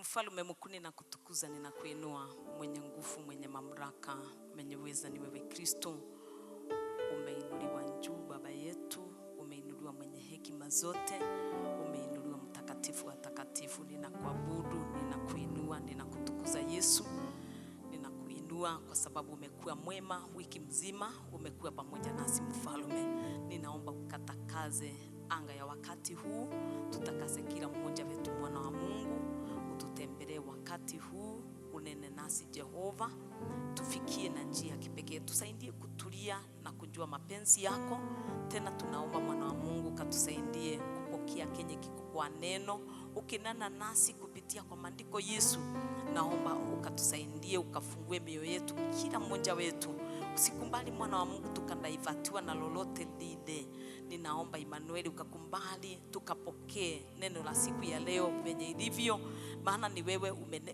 Mfalme mkuu, ninakutukuza, ninakuinua, mwenye nguvu, mwenye mamlaka, mwenye uweza ni wewe Kristo. Umeinuliwa juu Baba yetu, umeinuliwa mwenye hekima zote, umeinuliwa mtakatifu wa takatifu. Ninakuabudu, ninakuinua, ninakutukuza Yesu. Ninakuinua kwa sababu umekuwa mwema wiki mzima, umekuwa pamoja nasi Mfalme. Ninaomba ukatakaze anga ya wakati huu, tutakaze kila mmoja wetu, mwana wa Mungu. Ututembelee wakati huu, unene nasi Jehova, tufikie na njia kipekee, tusaidie kutulia na kujua mapenzi yako. Tena tunaomba mwana wa Mungu katusaidie kupokea kenye kiko kwa neno, ukinena nasi kupitia kwa maandiko Yesu. Naomba ukatusaidie, ukafungue mioyo yetu kila mmoja wetu. Usikumbali mwana wa Mungu tukandivatiwa na lolote lile. Ninaomba Emmanuel ukakumbali tukapokee neno la siku ya leo venye ilivyo, maana ni wewe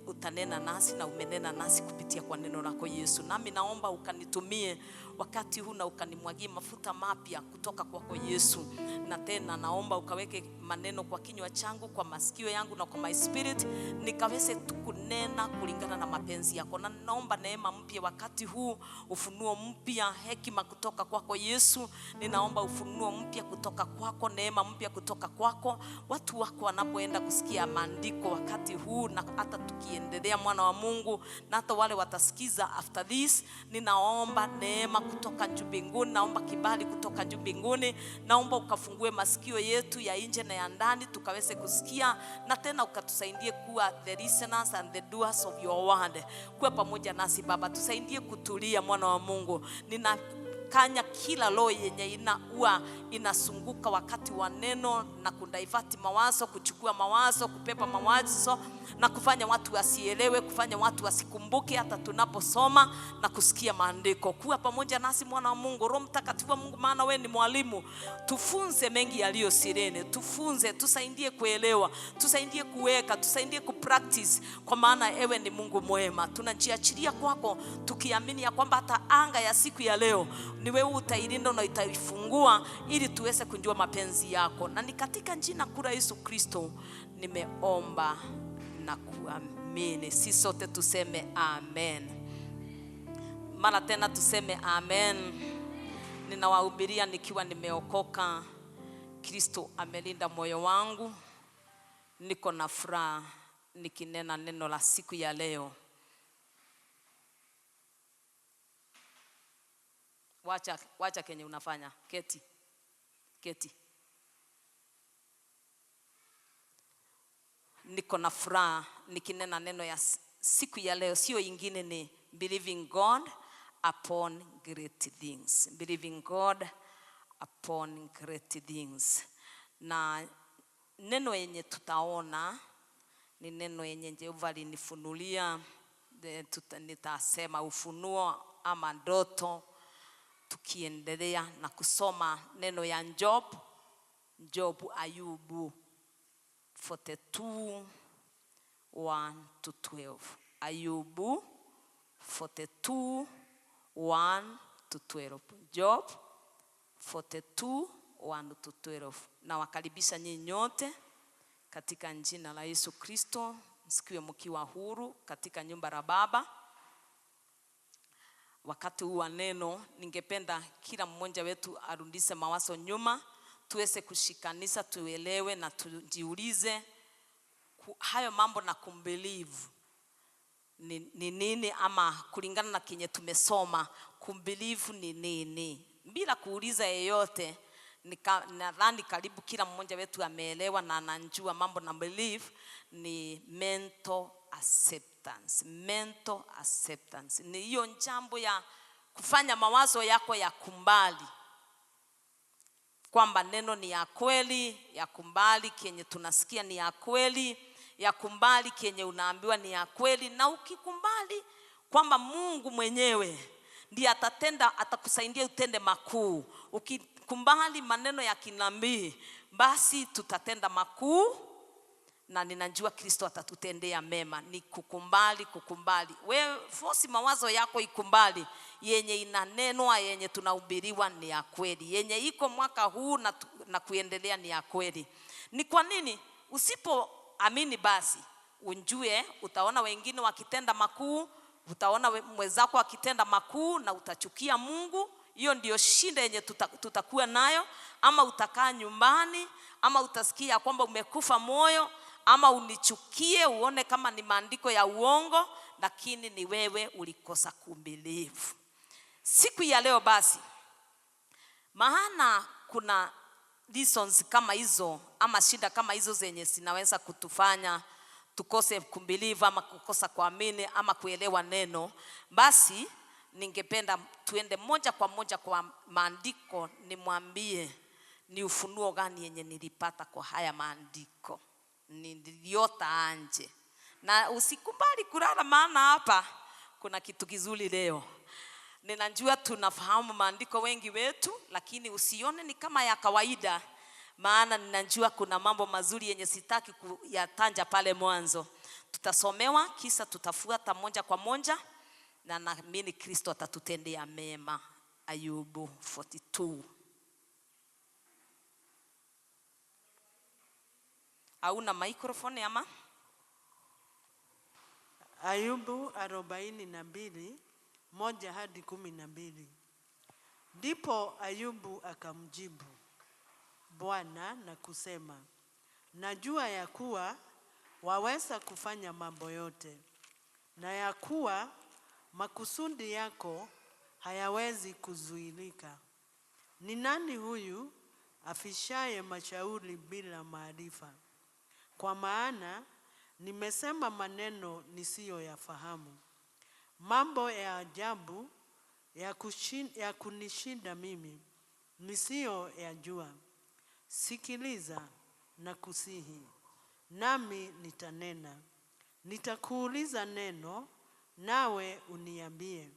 utanena nasi na umenena nasi kupitia kwa neno lako Yesu. Nami naomba ukanitumie wakati huu na ukanimwagie mafuta mapya kutoka kwako Yesu. Na tena naomba ukaweke maneno kwa kinywa changu, kwa masikio yangu na kwa my spirit, nikaweze kunena kulingana na mapenzi yako. Na naomba neema mpya wakati huu, ufunuo mpya, hekima kutoka kwako Yesu. Ninaomba ufunuo mpya kutoka kwako, neema mpya kutoka kwako. Watu wako wanapoenda kusikia maandiko wakati huu na hata tukiendelea mwana wa Mungu, na hata wale watasikiza after this, ninaomba neema kutoka juu mbinguni, naomba kibali kutoka juu mbinguni. Naomba ukafungue masikio yetu ya nje na ya ndani tukaweze kusikia, na tena ukatusaidie kuwa the listeners and the doers of your word. Kuwa pamoja nasi Baba, tusaidie kutulia mwana wa Mungu. Kanya kila roho yenye inasunguka wakati wa neno na kundivert mawazo, kuchukua mawazo, kupepa mawazo na kufanya watu wasielewe, kufanya watu wasikumbuke hata tunaposoma na kusikia maandiko. Kuwa pamoja nasi mwana wa Mungu. Roho Mtakatifu wa Mungu, maana wewe ni mwalimu, tufunze mengi yaliyo sirini. Tufunze, tusaidie kuelewa, tusaidie kuweka, tusaidie kupractice, kwa maana ewe ni Mungu mwema. Tunajiachilia kwako tukiamini ya kwamba hata anga ya siku ya leo ni wewe utailinda na utaifungua ili tuweze kujua mapenzi yako. Na ni katika jina kuu Yesu Kristo nimeomba na kuamini. Sisi sote tuseme amen. Mara tena tuseme amen. Ninawahubiria nikiwa nimeokoka. Kristo amelinda moyo wangu. Niko na furaha nikinena neno la siku ya leo. Wacha kenye unafanya. Keti. Niko na furaha nikinena neno ya siku ya leo. Sio ingine, ni believing God upon great things. Believing God upon great things. Na neno yenye tutaona ni neno yenye Jehova alinifunulia. Nitasema ufunuo ama ndoto, tukiendelea na kusoma neno ya Ayubu 42:1-12. Ayubu 42:1-12. Job 42:1-12. Na wakaribisha nyinyi nyote katika jina la Yesu Kristo, msikiwe mkiwa huru katika nyumba la Baba. Wakati huu wa neno, ningependa kila mmoja wetu arudishe mawazo nyuma, tuweze kushikanisha, tuelewe na tujiulize hayo mambo na kumbelieve ni nini, ama kulingana na kenye tumesoma kumbelieve ni nini. Bila kuuliza yeyote, nadhani karibu kila mmoja wetu ameelewa na anajua mambo na believe ni mental acceptance. Mental acceptance ni hiyo jambo ya kufanya mawazo yako ya kumbali kwamba neno ni ya kweli, ya kumbali kenye tunasikia ni ya kweli, ya kumbali kenye unaambiwa ni ya kweli. Na ukikumbali kwamba Mungu mwenyewe ndiye atatenda, atakusaidia utende makuu. Ukikumbali maneno ya kinabii, basi tutatenda makuu, na ninajua Kristo atatutendea mema. Ni kukumbali. Wewe force mawazo yako ikumbali yenye inanenwa, yenye tunahubiriwa ni ya kweli, yenye iko mwaka huu na kuendelea ni ya kweli. Ni kwa nini usipoamini basi unjue utaona wengine wakitenda makuu, utaona mwenzako akitenda makuu na utachukia Mungu. Hiyo ndio shida yenye tutakuwa nayo. Ama utakaa nyumbani, ama utasikia kwamba umekufa moyo, ama unichukie uone kama ni maandiko ya uongo, lakini ni wewe ulikosa kumbilivu. Siku ya leo basi, maana kuna reasons kama hizo ama shida kama hizo zenye zinaweza kutufanya tukose kumbilivu ama kukosa kuamini ama kuelewa neno. Basi ningependa tuende moja kwa moja kwa maandiko, nimwambie ni ufunuo gani yenye nilipata kwa haya maandiko. Niliota anje. Na usikubali kulala, maana hapa kuna kitu kizuri leo. Ninajua tunafahamu maandiko wengi wetu, lakini usione ni kama ya kawaida, maana ninajua kuna mambo mazuri yenye sitaki kuyatanja pale mwanzo. Tutasomewa kisa tutafuata moja kwa moja, na naamini Kristo atatutendea mema. Ayubu 42. Hauna microphone ama? Ayubu 42:1-12. Ndipo Ayubu akamjibu Bwana na kusema, najua ya kuwa waweza kufanya mambo yote, na ya kuwa makusudi yako hayawezi kuzuilika. Ni nani huyu afishaye mashauri bila maarifa? Kwa maana nimesema maneno nisiyoyafahamu, mambo ya ajabu ya kunishinda mimi nisiyoyajua. Sikiliza na kusihi, nami nitanena. Nitakuuliza neno, nawe uniambie.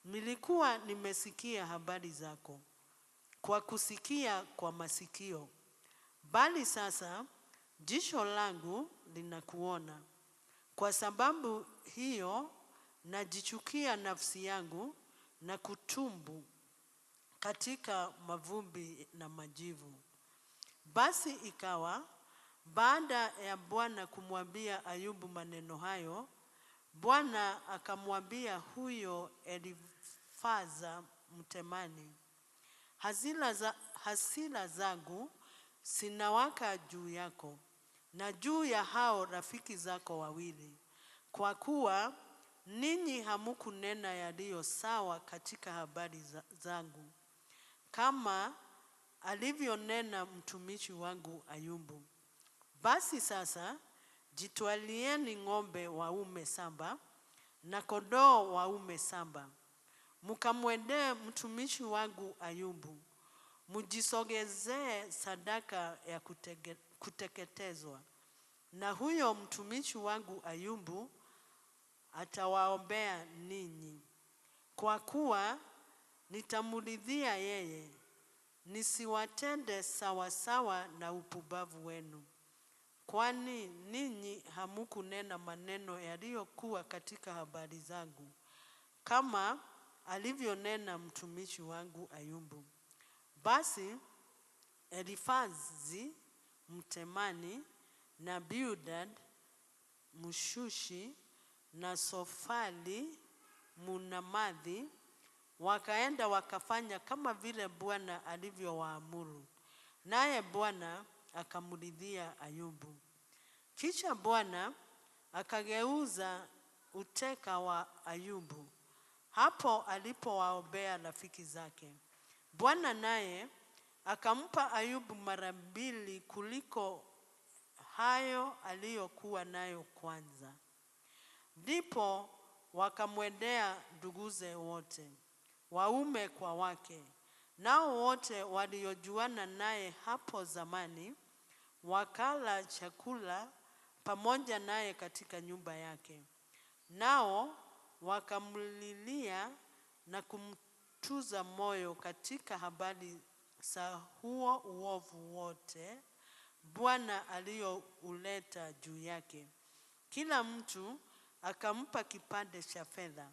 Nilikuwa nimesikia habari zako kwa kusikia kwa masikio, bali sasa jicho langu linakuona. Kwa sababu hiyo najichukia nafsi yangu na kutumbu katika mavumbi na majivu. Basi ikawa baada ya Bwana kumwambia Ayubu maneno hayo, Bwana akamwambia huyo Elifaza Mtemani, hasira zangu sinawaka juu yako na juu ya hao rafiki zako wawili, kwa kuwa ninyi hamukunena yaliyo sawa katika habari zangu, kama alivyonena mtumishi wangu Ayubu. Basi sasa jitwalieni ng'ombe waume 7 na kondoo waume 7, mkamwendee mtumishi wangu Ayubu, mujisogezee sadaka ya kuteketezwa, na huyo mtumishi wangu Ayubu atawaombea ninyi, kwa kuwa nitamuridhia yeye, nisiwatende sawasawa na upumbavu wenu. Kwani ninyi hamukunena maneno yaliyokuwa katika habari zangu, kama alivyonena mtumishi wangu Ayubu. Basi Elifazi Mtemani na Bildad Mshushi na Sofali Munamathi wakaenda wakafanya kama vile Bwana alivyowaamuru, naye Bwana akamridhia Ayubu. Kisha Bwana akageuza uteka wa Ayubu hapo alipowaombea rafiki zake. Bwana naye akampa Ayubu mara 2 kuliko hayo aliyokuwa nayo kwanza. Ndipo wakamwendea nduguze wote, waume kwa wake, nao wote waliojuana naye hapo zamani, wakala chakula pamoja naye katika nyumba yake. Nao wakamlilia na kumtuza moyo katika habari za huo uovu wote Bwana aliyouleta juu yake. Kila mtu akampa kipande cha fedha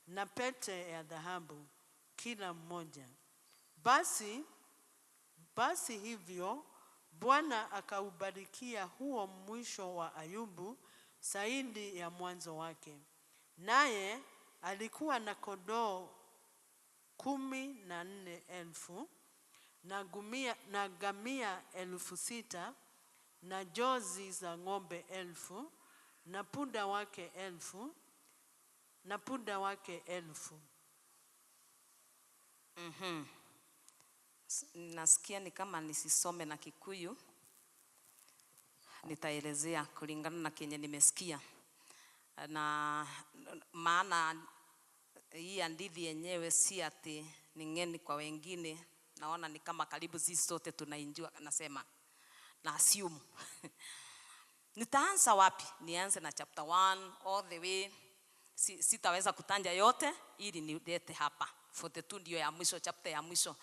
na pete ya dhahabu kila mmoja. Basi hivyo Bwana akaubarikia huo mwisho wa Ayubu zaidi ya mwanzo wake. Naye alikuwa na kondoo 14,000 na ngamia 6,000 na jozi za ng'ombe 1,000 na punda wake 1,000. Nasikia ni kama nisisome na Kikuyu, nitaelezea kulingana na kenye nimesikia. Na maana hii hadithi yenyewe si ati ni ngeni kwa wengine. Naona ni kama karibu sisi sote tunainjua, nasema na assume. Nitaanza wapi? Nianze na chapter 1 all the way. Sitaweza kutanja yote ili nilete hapa. 42 ndio ya mwisho, chapter ya mwisho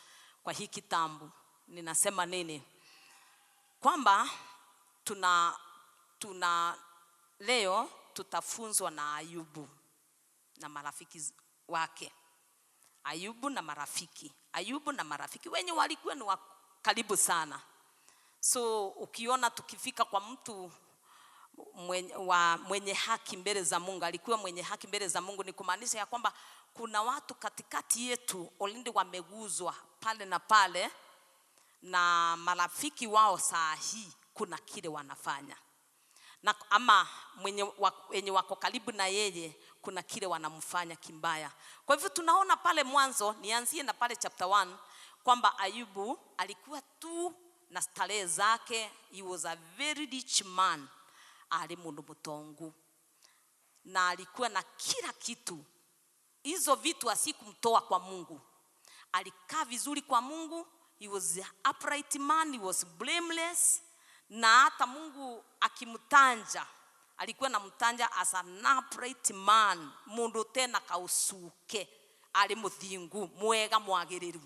kwa hii kitabu. Ninasema nini? Kwamba leo tutafunzwa na Ayubu na marafiki wake. Ayubu na marafiki wenye walikuwa ni karibu sana. So ukiona tukifika kwa mtu mwenye haki mbele za Mungu, alikuwa mwenye haki mbele za Mungu, ni kumaanisha ya kwamba kuna watu katikati yetu already wameguzwa pale na pale na marafiki wao. Saa hii kuna kile wanafanya, na ama wenye wako karibu na yeye kuna kile wanamfanya kimbaya. Kwa hivyo tunaona pale mwanzo, nianzie na pale chapter 1, kwamba Ayubu alikuwa tu na starehe zake. He was a very rich man, ali mundu mutongu, na alikuwa na kila kitu. Hizo vitu asikumtoa kwa Mungu. Alikaa vizuri kwa Mungu. He was an upright man, he was blameless. Na hata Mungu akimtanja, alikuwa namtanja as an upright man, mundu tena kausuke, ali muthingu, mwega, mwagiriru.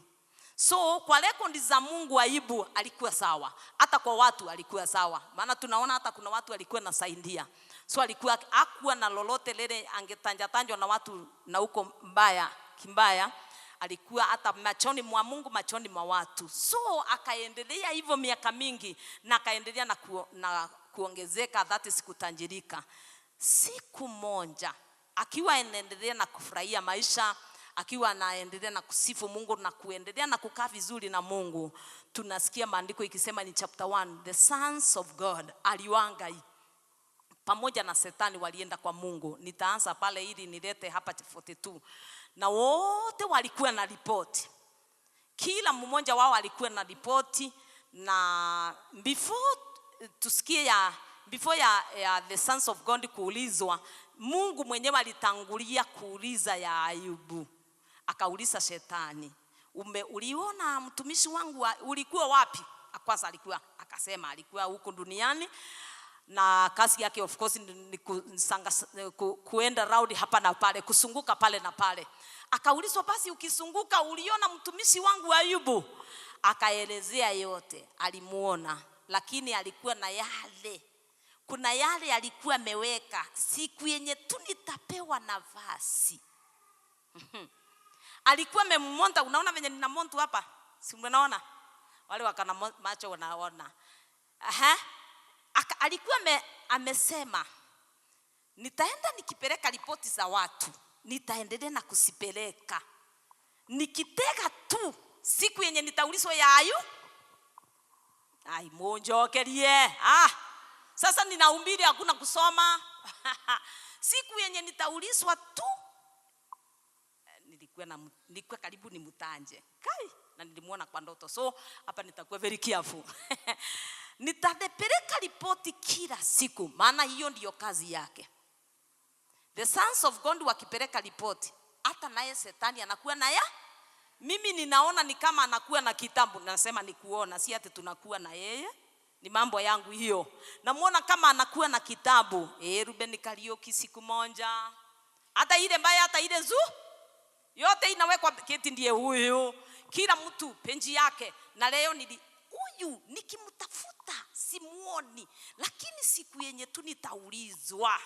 So kwa rekondi za Mungu Ayubu alikuwa sawa. Hata kwa watu alikuwa sawa. Maana tunaona hata kuna watu alikuwa na saidia. So alikuwa hakuwa na lolote lile angetanjwa na watu na huko kimbaya. Alikuwa hata machoni mwa Mungu, machoni mwa watu. So akaendelea hivyo miaka mingi, na akaendelea na kuongezeka, that is kutajirika. Siku moja akiwa anaendelea na kufurahia maisha, akiwa anaendelea na kusifu Mungu na kuendelea na kukaa vizuri na Mungu, tunasikia maandiko ikisema ni chapter 1, the sons of God aliwangai pamoja na Shetani walienda kwa Mungu. Nitaanza pale ili nilete hapa 42. Na wote walikuwa na ripoti. Kila mmoja wao alikuwa na ripoti. Na before the sons of God kuulizwa, Mungu mwenyewe alitangulia kuuliza ya Ayubu. Akauliza Shetani, uliona mtumishi wangu ulikuwa wapi? Kwanza akasema alikuwa huko duniani, na kazi yake of course ni kuenda round hapa na pale, kusunguka pale na pale. Akaulizwa, basi ukisunguka uliona mtumishi wangu Ayubu? Akaelezea yote alimuona, lakini alikuwa na yale, kuna yale alikuwa ameweka, siku yenye tu nitapewa nafasi. Alikuwa amemonta. Unaona venye nina montu hapa? Si unaona? Wale wakana macho wanaona. Alikuwa amesema, nitaenda nikipeleka ripoti za watu, nitaendelea na kusipeleka. Nikitega tu siku yenye nitaulizwa ya ai monjokerie. Sasa ninahubiri hakuna kusoma. Siku yenye nitaulizwa tu, nilikuwa karibu ni mutanje. Na nilimuona kwa ndoto. So hapa nitakuwa very careful. Nitapeleka ripoti kila siku, maana hiyo ndiyo kazi yake. The sons of God wakipeleka ripoti, hata naye Shetani anakuwa na mimi ninaona ni kama anakuwa na kitabu. Nasema ni kuona, si ati tunakuwa na yeye. Ni mambo yangu hiyo. Namuona kama anakuwa na kitabu. Ruben Kariuki siku moja, hata ile mbaya hata ile yote inawekwa keti, ndiye huyo. Kila mtu penji yake. Na leo huyu nikimtafuta simuoni, lakini siku yenye tu nitaulizwa,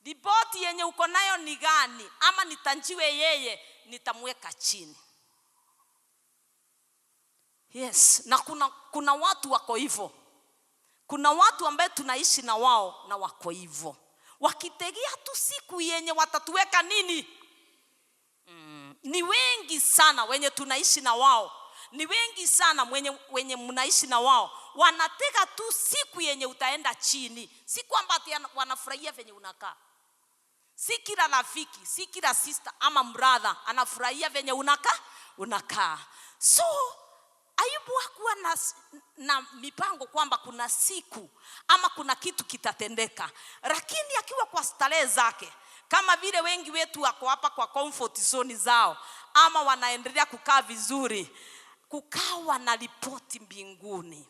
ripoti yenye uko nayo ni gani, ama nitanjiwe yeye, nitamweka chini. Yes, na kuna watu wako hivyo. Kuna watu ambaye tunaishi na wao na wako hivyo, wakitegea tu siku yenye watatuweka nini. Ni wengi sana wenye tunaishi na wao, ni wengi sana wenye mnaishi na wao, wanatega tu siku yenye utaenda chini. Si kwamba wanafurahia venye unakaa. Si kila rafiki, si kila sister ama brother anafurahia venye unakaa. So Ayubu hakuwa na mipango kwamba kuna siku ama kuna kitu kitatendeka, lakini akiwa kwa starehe zake, kama vile wengi wetu wako hapa kwa comfort zone zao, ama wanaendelea kukaa vizuri, kukawa na ripoti mbinguni.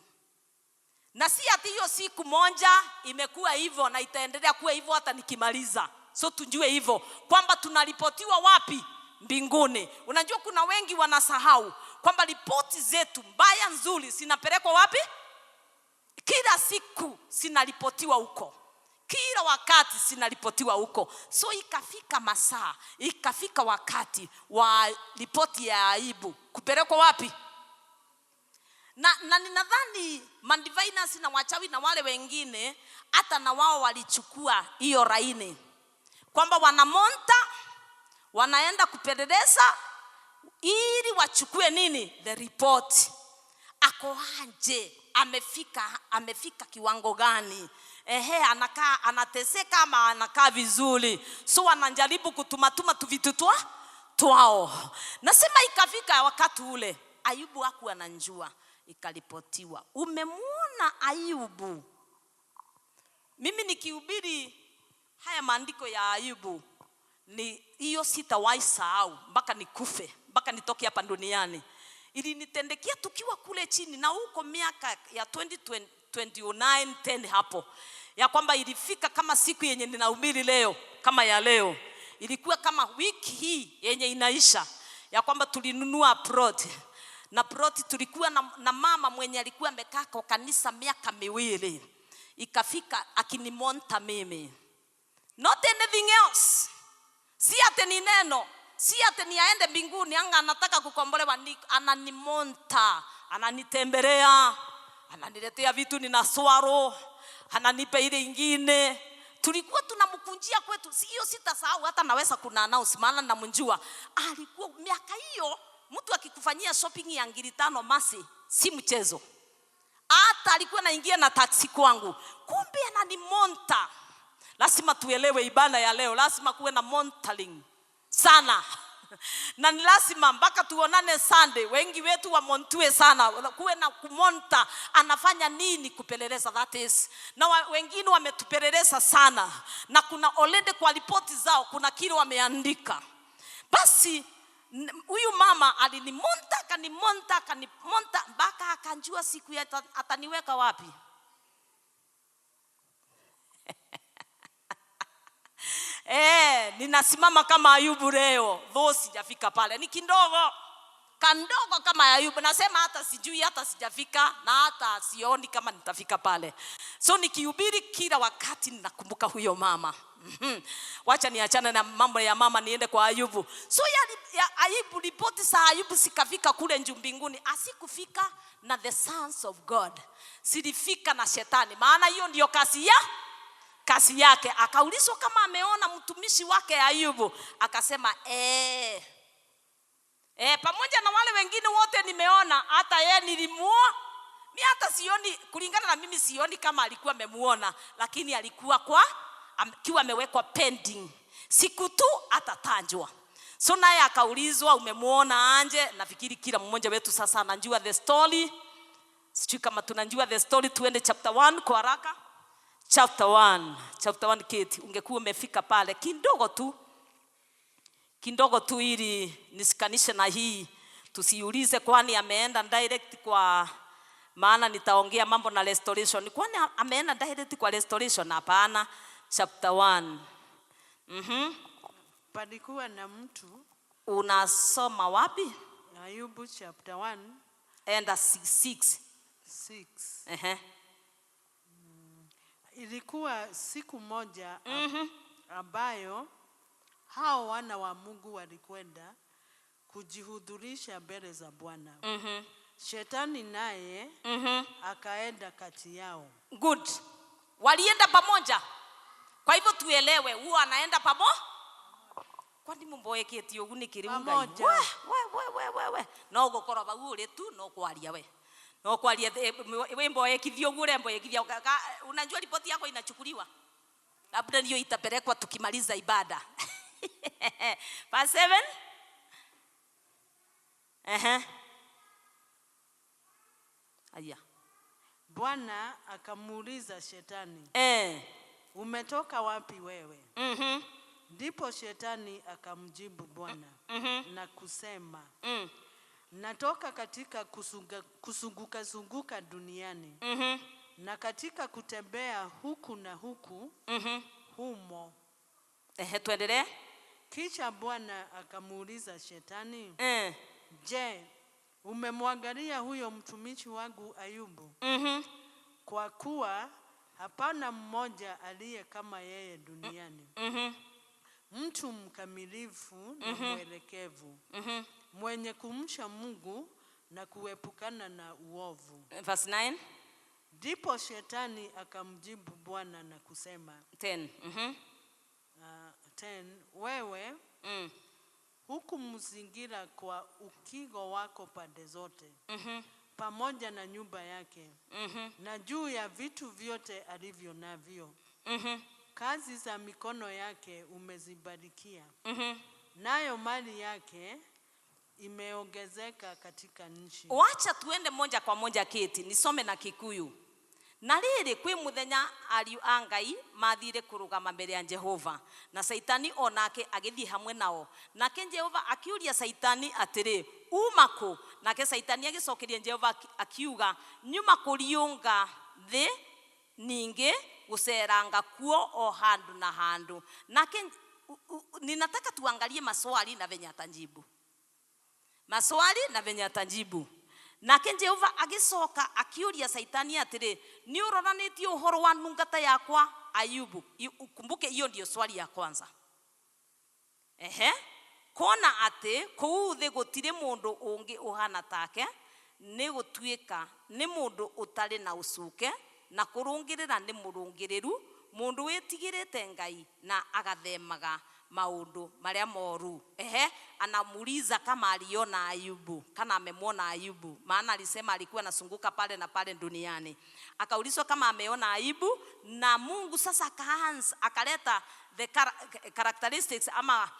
Na si ati hiyo siku moja imekuwa hivyo na itaendelea kuwa hivyo hata nikimaliza. So tujue hivyo kwamba tunaripotiwa wapi? Mbinguni. Unajua kuna wengi wanasahau kwamba ripoti zetu mbaya nzuri zinapelekwa wapi? Kila siku zinaripotiwa huko, kila wakati zinaripotiwa huko. So ikafika masaa, ikafika wakati wa ripoti ya Ayubu kupelekwa wapi? Na ninadhani mandiviners na wachawi na wale wengine hata na wao walichukua hiyo laini kwamba wanamonta, wanaenda kupeleleza ili wachukue nini? The report. Ako aje? Amefika kiwango gani? Anakaa anateseka ama anakaa vizuri? So wanajaribu kutumatuma tuvitu twao. Nasema ikafika wakati ule Ayubu hakuwa anajua, ikaripotiwa. Umemuona Ayubu? Mimi nikihubiri haya maandiko ya Ayubu, ni hiyo sitawahi sahau mpaka nikufe, mpaka nitoke hapa duniani. Ilinitendekea tukiwa kule chini, na huko miaka ya 2029 10 hapo, ya kwamba ilifika kama siku yenye ninahubiri leo, kama ya leo, ilikuwa kama wiki hii yenye inaisha, ya kwamba tulinunua plot. Na plot tulikuwa na mama mwenye alikuwa amekaa kwa kanisa miaka miwili. Ikafika akinimonta mimi, not anything else. Si ate ni neno, si ate ni aende mbinguni, anga anataka kukombolewa. Ananimonta, ananitembelea, ananiletea vitu ninaswaro, ananipa ile ingine. Tulikuwa tunamkunjia kwetu. Hiyo sitasahau, hata naweza kuna announce maana namjua. Alikuwa miaka hiyo, mtu akikufanyia shopping ya 500 masi si mchezo. Hata alikuwa anaingia na taxi kwangu. Kumbe ananimonta. Lazima tuelewe ibada ya leo, lazima kuwe na montaling sana. Na ni lazima mpaka tuonane Sunday, wengi wetu wamontue sana, kuwe na kumonta. Anafanya nini kupeleleza, that is. Na wengine wametupeleleza sana, na kuna already kwa ripoti zao kuna kile wameandika. Basi huyu mama alinimonta, akanimonta mpaka akanjua siku ya ataniweka wapi. Ninasimama kama Ayubu leo, though sijafika pale. Ni kandogo kama Ayubu. Nasema hata sijui, hata sijafika, na hata sioni kama nitafika pale. So nikihubiri kila wakati ninakumbuka huyo mama. Wacha niachane na mambo ya mama, niende kwa Ayubu. So ya Ayubu, ripoti za Ayubu sikafika kule juu mbinguni. Asikufika na the sons of God, silifika na shetani, maana hiyo ndio kazi yake. Akaulizwa kama ameona mtumishi wake Ayubu, akasema pamoja na wale wengine wote nimeona, hata yeye nilimuona. Mimi hata sioni, kulingana na mimi sioni kama alikuwa amemuona, lakini alikuwa akiwa amewekwa pending, siku tu atatajwa. So naye akaulizwa, umemuona anje? Nafikiri kila mmoja wetu sasa anajua the story. Sijui kama tunajua the story. Tuende chapter 1 kwa haraka. Chapter 1 Kate, ungekuwa umefika pale kidogo tu ili nisikanishe na hii, tusiulize kwani ameenda direct kwa, maana nitaongea mambo na restoration. Kwani ameenda direct kwa restoration? Hapana. Chapter 1. Palikuwa na mtu. Unasoma wapi? Ayubu chapter 1 and 6. Ilikuwa siku moja ambayo hao wana wa Mungu walikwenda kujihudhurisha mbele za Bwana. Shetani naye akaenda kati yao. Good. Walienda pamoja. Kwa hivyo tuelewe, huwa anaenda pamoja. Kwani mumboeketi ugu ni kirunga. We. No gukora ba uri tu no kwaria we. No kwaria we mboekithio ugu re mboekithia. Unajua ripoti yako inachukuliwa. Labda ndio itapelekwa tukimaliza ibada. Verse 7. Aya. Bwana akamuuliza Shetani, umetoka wapi wewe? Ndipo Shetani akamjibu Bwana na kusema, natoka katika kuzunguka duniani na katika kutembea huku na huku humo. Tuendelee. Kisha Bwana akamuuliza Shetani, je, umemwangalia huyo mtumishi wangu Ayubu? Kwa kuwa hapana mmoja aliye kama yeye duniani. Mtu mkamilifu na mwelekevu, mwenye kumcha Mungu na kuepukana na uovu. Verse 9. Ndipo Shetani akamjibu Bwana na kusema 10. 10, wewe hukumzingira kwa ukigo wako pande zote, pamoja na nyumba yake, na juu ya vitu vyote alivyo navyo. Kazi za mikono yake umezibarikia, nayo mali yake imeongezeka katika nchi. Wacha tuende moja kwa moja keti, nisome na Kikuyu. Na riri kwi muthenya ariu angai mathire kurugama mbere ya Jehova, na Saitani onake agithii hamwe nao. Nake Jehova akiuria Saitani atiri, uma ku? Nake Saitani agicokeria Jehova akiuga, nyuma kuriunga thi ningi guceranga kuo o handu na handu. Nake ninataka tuangalie maswali na venye atajibu. Maswali na venye atajibu. Nake Jehova agicoka akiuria Saitani atiri, ni uroranĩtie uhoro wa ndungata yakwa Ayubu? Ukumbuke hiyo ndio swali ya kwanza. Kona ati kuu thi gutire mundu ungi uhana take, ni gutuika ni mundu utari na ucuke, na kurungirira ni murungiriru, mundu witigirite Ngai na agathemaga maundu maria moru. Anamuuliza kama aliona Ayubu, kana amemwona Ayubu, maana alisema alikuwa anasunguka pale na pale duniani. Akaulizwa kama ameona Ayubu, na Mungu sasa akaleta the characteristics ama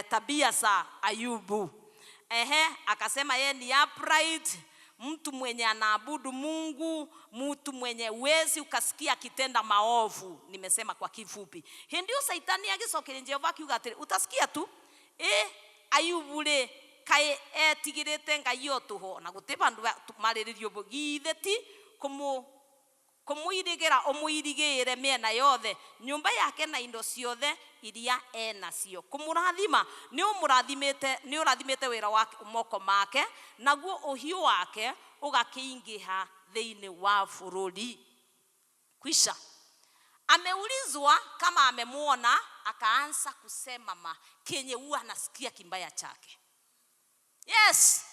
tabia za Ayubu. Akasema yeye ni upright, mtu mwenye anaabudu Mungu, mtu mwenye uwezi ukasikia kitenda maovu. Nimesema kwa kifupi. Ndio Saitani agicokeria Jehova akiuga atiri, utasikia tu Ayubu le kae etigirite Ngai otuho na gutiba ndu mariririo bugitheti kumuirigera omuirigire miena yothe, nyumba yake na indo ciothe iria enacio. Kumurathima ni urathimite wira wake moko make, naguo uhiu wake ugakiingiha thiini wa bururi. Kwisha ameulizwa kama amemuona, akaanza kusema kenye huwa anasikia kimbaya chake. Yes,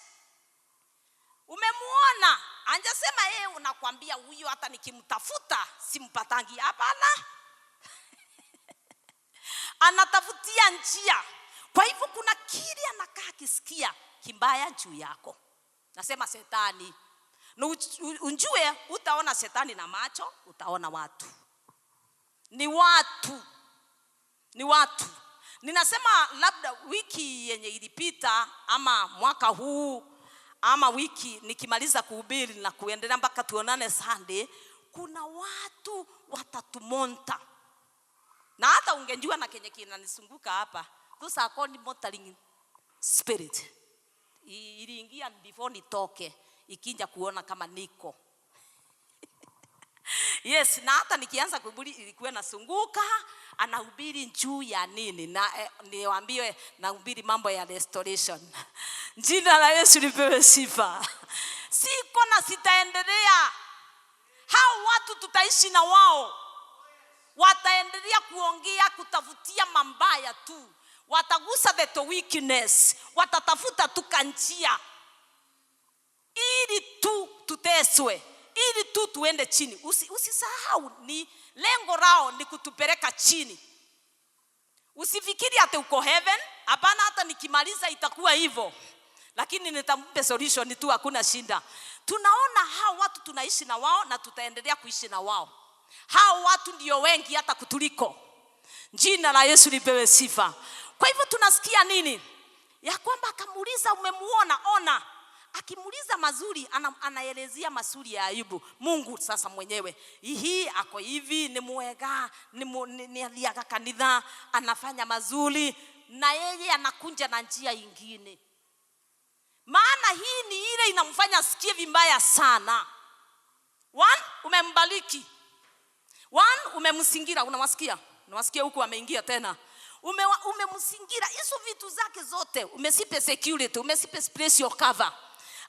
umemuona? Anjasema yeye unakwambia huyo hata nikimtafuta simpatangi. Hapana. Anatafutia njia. Kwa hivyo kuna kile anakaa kisikia kimbaya juu yako. Nasema Shetani. Na unjue utaona Shetani na macho, utaona watu. Ni watu. Ninasema labda wiki yenye ilipita ama mwaka huu ama wiki nikimaliza kuhubiri na kuendelea mpaka tuonane Sunday, kuna watu watatumonta. Na hata ungejua na kenye kinanisunguka hapa, those are called monitoring spirit. Iliingia before nitoke, ikinja kuona kama niko. Yes, na hata nikianza kuhubiri ilikuwa nasunguka, anahubiri juu ya nini? Na niwaambie nahubiri mambo ya restoration. Jina la Yesu lipewe sifa. Siko na sitaendelea. Hao watu tutaishi na wao. Wataendelea kuongea, kutafutia mambaya tu. Watagusa the weakness. Watatafuta tu kanjia. ili tu tuteswe, ili tu tuende chini. Usisahau ni lengo lao ni kutupeleka chini. Usifikiri ati uko heaven. Hapana, hata nikimaliza itakuwa hivyo, lakini nitampe solution tu, hakuna shida. Tunaona hao watu tunaishi na wao na tutaendelea kuishi na wao. Hao watu ndio wengi hata kutuliko. Jina la Yesu lipewe sifa. Kwa hivyo tunasikia nini? Ya kwamba akamuuliza umemuona? Ona. Akimuuliza mazuri, anaelezea mazuri ya Ayubu. Mungu sasa mwenyewe, hii ako hivi, ni mwega, ni aliaga kanitha, anafanya mazuri, na yeye anakunja na njia nyingine. Maana hii ni ile inamfanya asikie vibaya sana. One, umembariki. One, umemsingira. Unawasikia huku ameingia tena. Umemsingira hizo vitu zake zote. Umesipe security, umesipe special cover.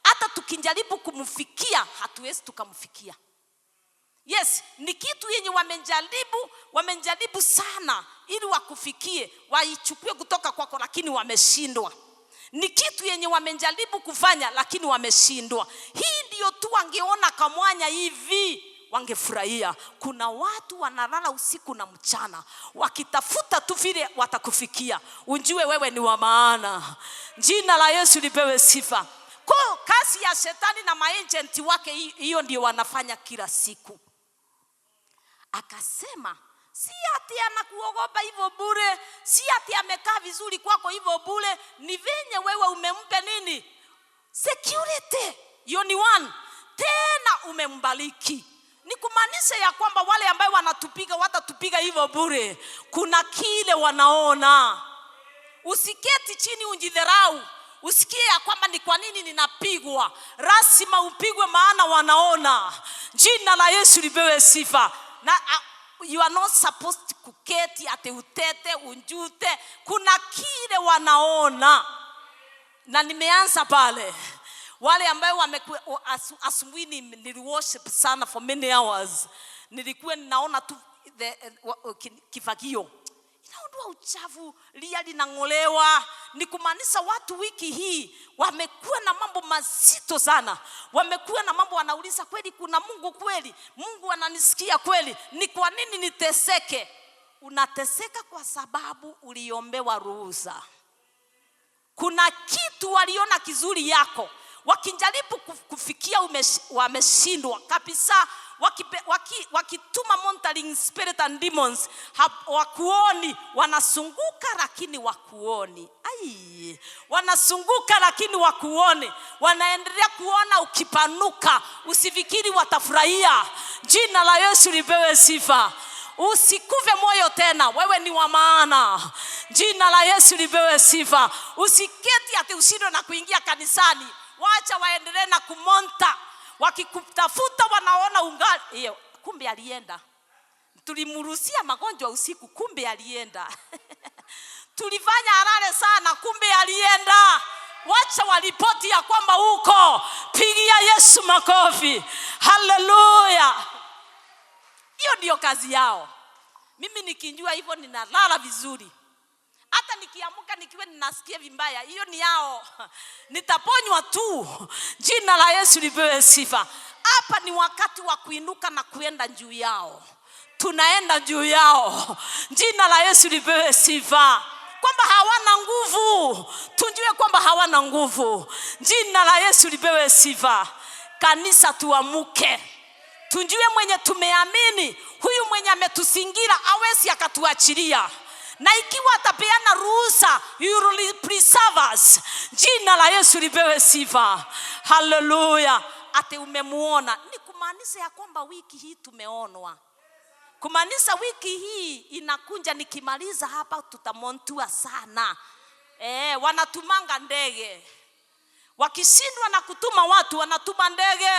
Hata tukijaribu kumfikia, hatuwezi tukamfikia. Yes, ni kitu yenye wamejaribu sana ili wakufikie, waichukue kutoka kwako, lakini wameshindwa. Ni kitu yenye wamejaribu kufanya, lakini wameshindwa. Hii ndio tu wangeona kamwanya hivi, wangefurahia. Kuna watu wanalala usiku na mchana wakitafuta tu vile watakufikia. Unjue wewe ni wa maana. Jina la Yesu lipewe sifa. Kwa kazi ya shetani na maagenti wake, hiyo ndio wanafanya kila siku. Akasema si ati anakuogopa hivyo bure, si ati amekaa vizuri kwako hivyo bure, ni venye wewe umempe nini? Security. Hiyo ni one. Tena umembariki. Ni kumaanisha ya kwamba wale ambao wanatupiga watatupiga hivyo bure. Kuna kile wanaona. Usiketi chini unjidharau. Usikie ya kwamba ni kwa nini ninapigwa. Lazima upigwe maana wanaona. Jina la Yesu lipewe sifa. Na you are not supposed to kuketi ate utete unjute. Kuna kile wanaona. Na nimeanza pale. Wale ambao asubuhi niliworship sana for many hours. Nilikuwa ninaona tu kifagio. Inaondoa uchafu, lia linang'olewa. Ni kumaanisha watu wiki hii wamekuwa na mambo mazito sana. Wamekuwa na mambo wanauliza, kweli kuna Mungu kweli? Mungu ananisikia kweli? Ni kwa nini niteseke? Unateseka kwa sababu uliombewa ruhusa. Kuna kitu waliona kizuri yako. Wakijaribu kufikia wameshindwa kabisa. Wakituma monitoring spirit and demons, wakuoni, wanasunguka lakini wakuoni. Wanasunguka lakini wakuoni. Wanaendelea kuona ukipanuka. Usifikiri watafurahia. Jina la Yesu lipewe sifa. Usikuve moyo tena, wewe ni wa maana. Jina la Yesu lipewe sifa. Usiketi ati ushindwe na kuingia kanisani. Wacha waendelee na kumonta. Wakikutafuta wanaona ungali. Hiyo kumbe alienda. Tulimuruhusia magonjwa usiku, kumbe alienda. Tulifanya harare sana, kumbe alienda. Wacha walipoti ya kwamba huko. Pigia Yesu makofi. Haleluya. Hiyo ndio kazi yao. Mimi nikijua hivyo ninalala vizuri. Hata nikiamka nikiwa ninasikia vibaya, hiyo ni yao. Nitaponywa tu. Jina la Yesu lipewe sifa. Hapa ni wakati wa kuinuka na kuenda juu yao. Tunaenda juu yao. Jina la Yesu lipewe sifa. Kwamba hawana nguvu. Tujue kwamba hawana nguvu. Jina la Yesu lipewe sifa. Kanisa tuamuke. Tujue mwenye tumeamini, huyu mwenye ametusingira hawezi akatuachilia. Na ikiwa atapeana ruhusa, you will preserve us. Jina la Yesu lipewe sifa. Haleluya. Ate umemuona. Ni kumaanisha ya kwamba wiki hii tumeonwa. Kumaanisha wiki hii inakunja, nikimaliza hapa tutamontua sana. Wanatumanga ndege. Wakishindwa na kutuma watu, wanatuma ndege,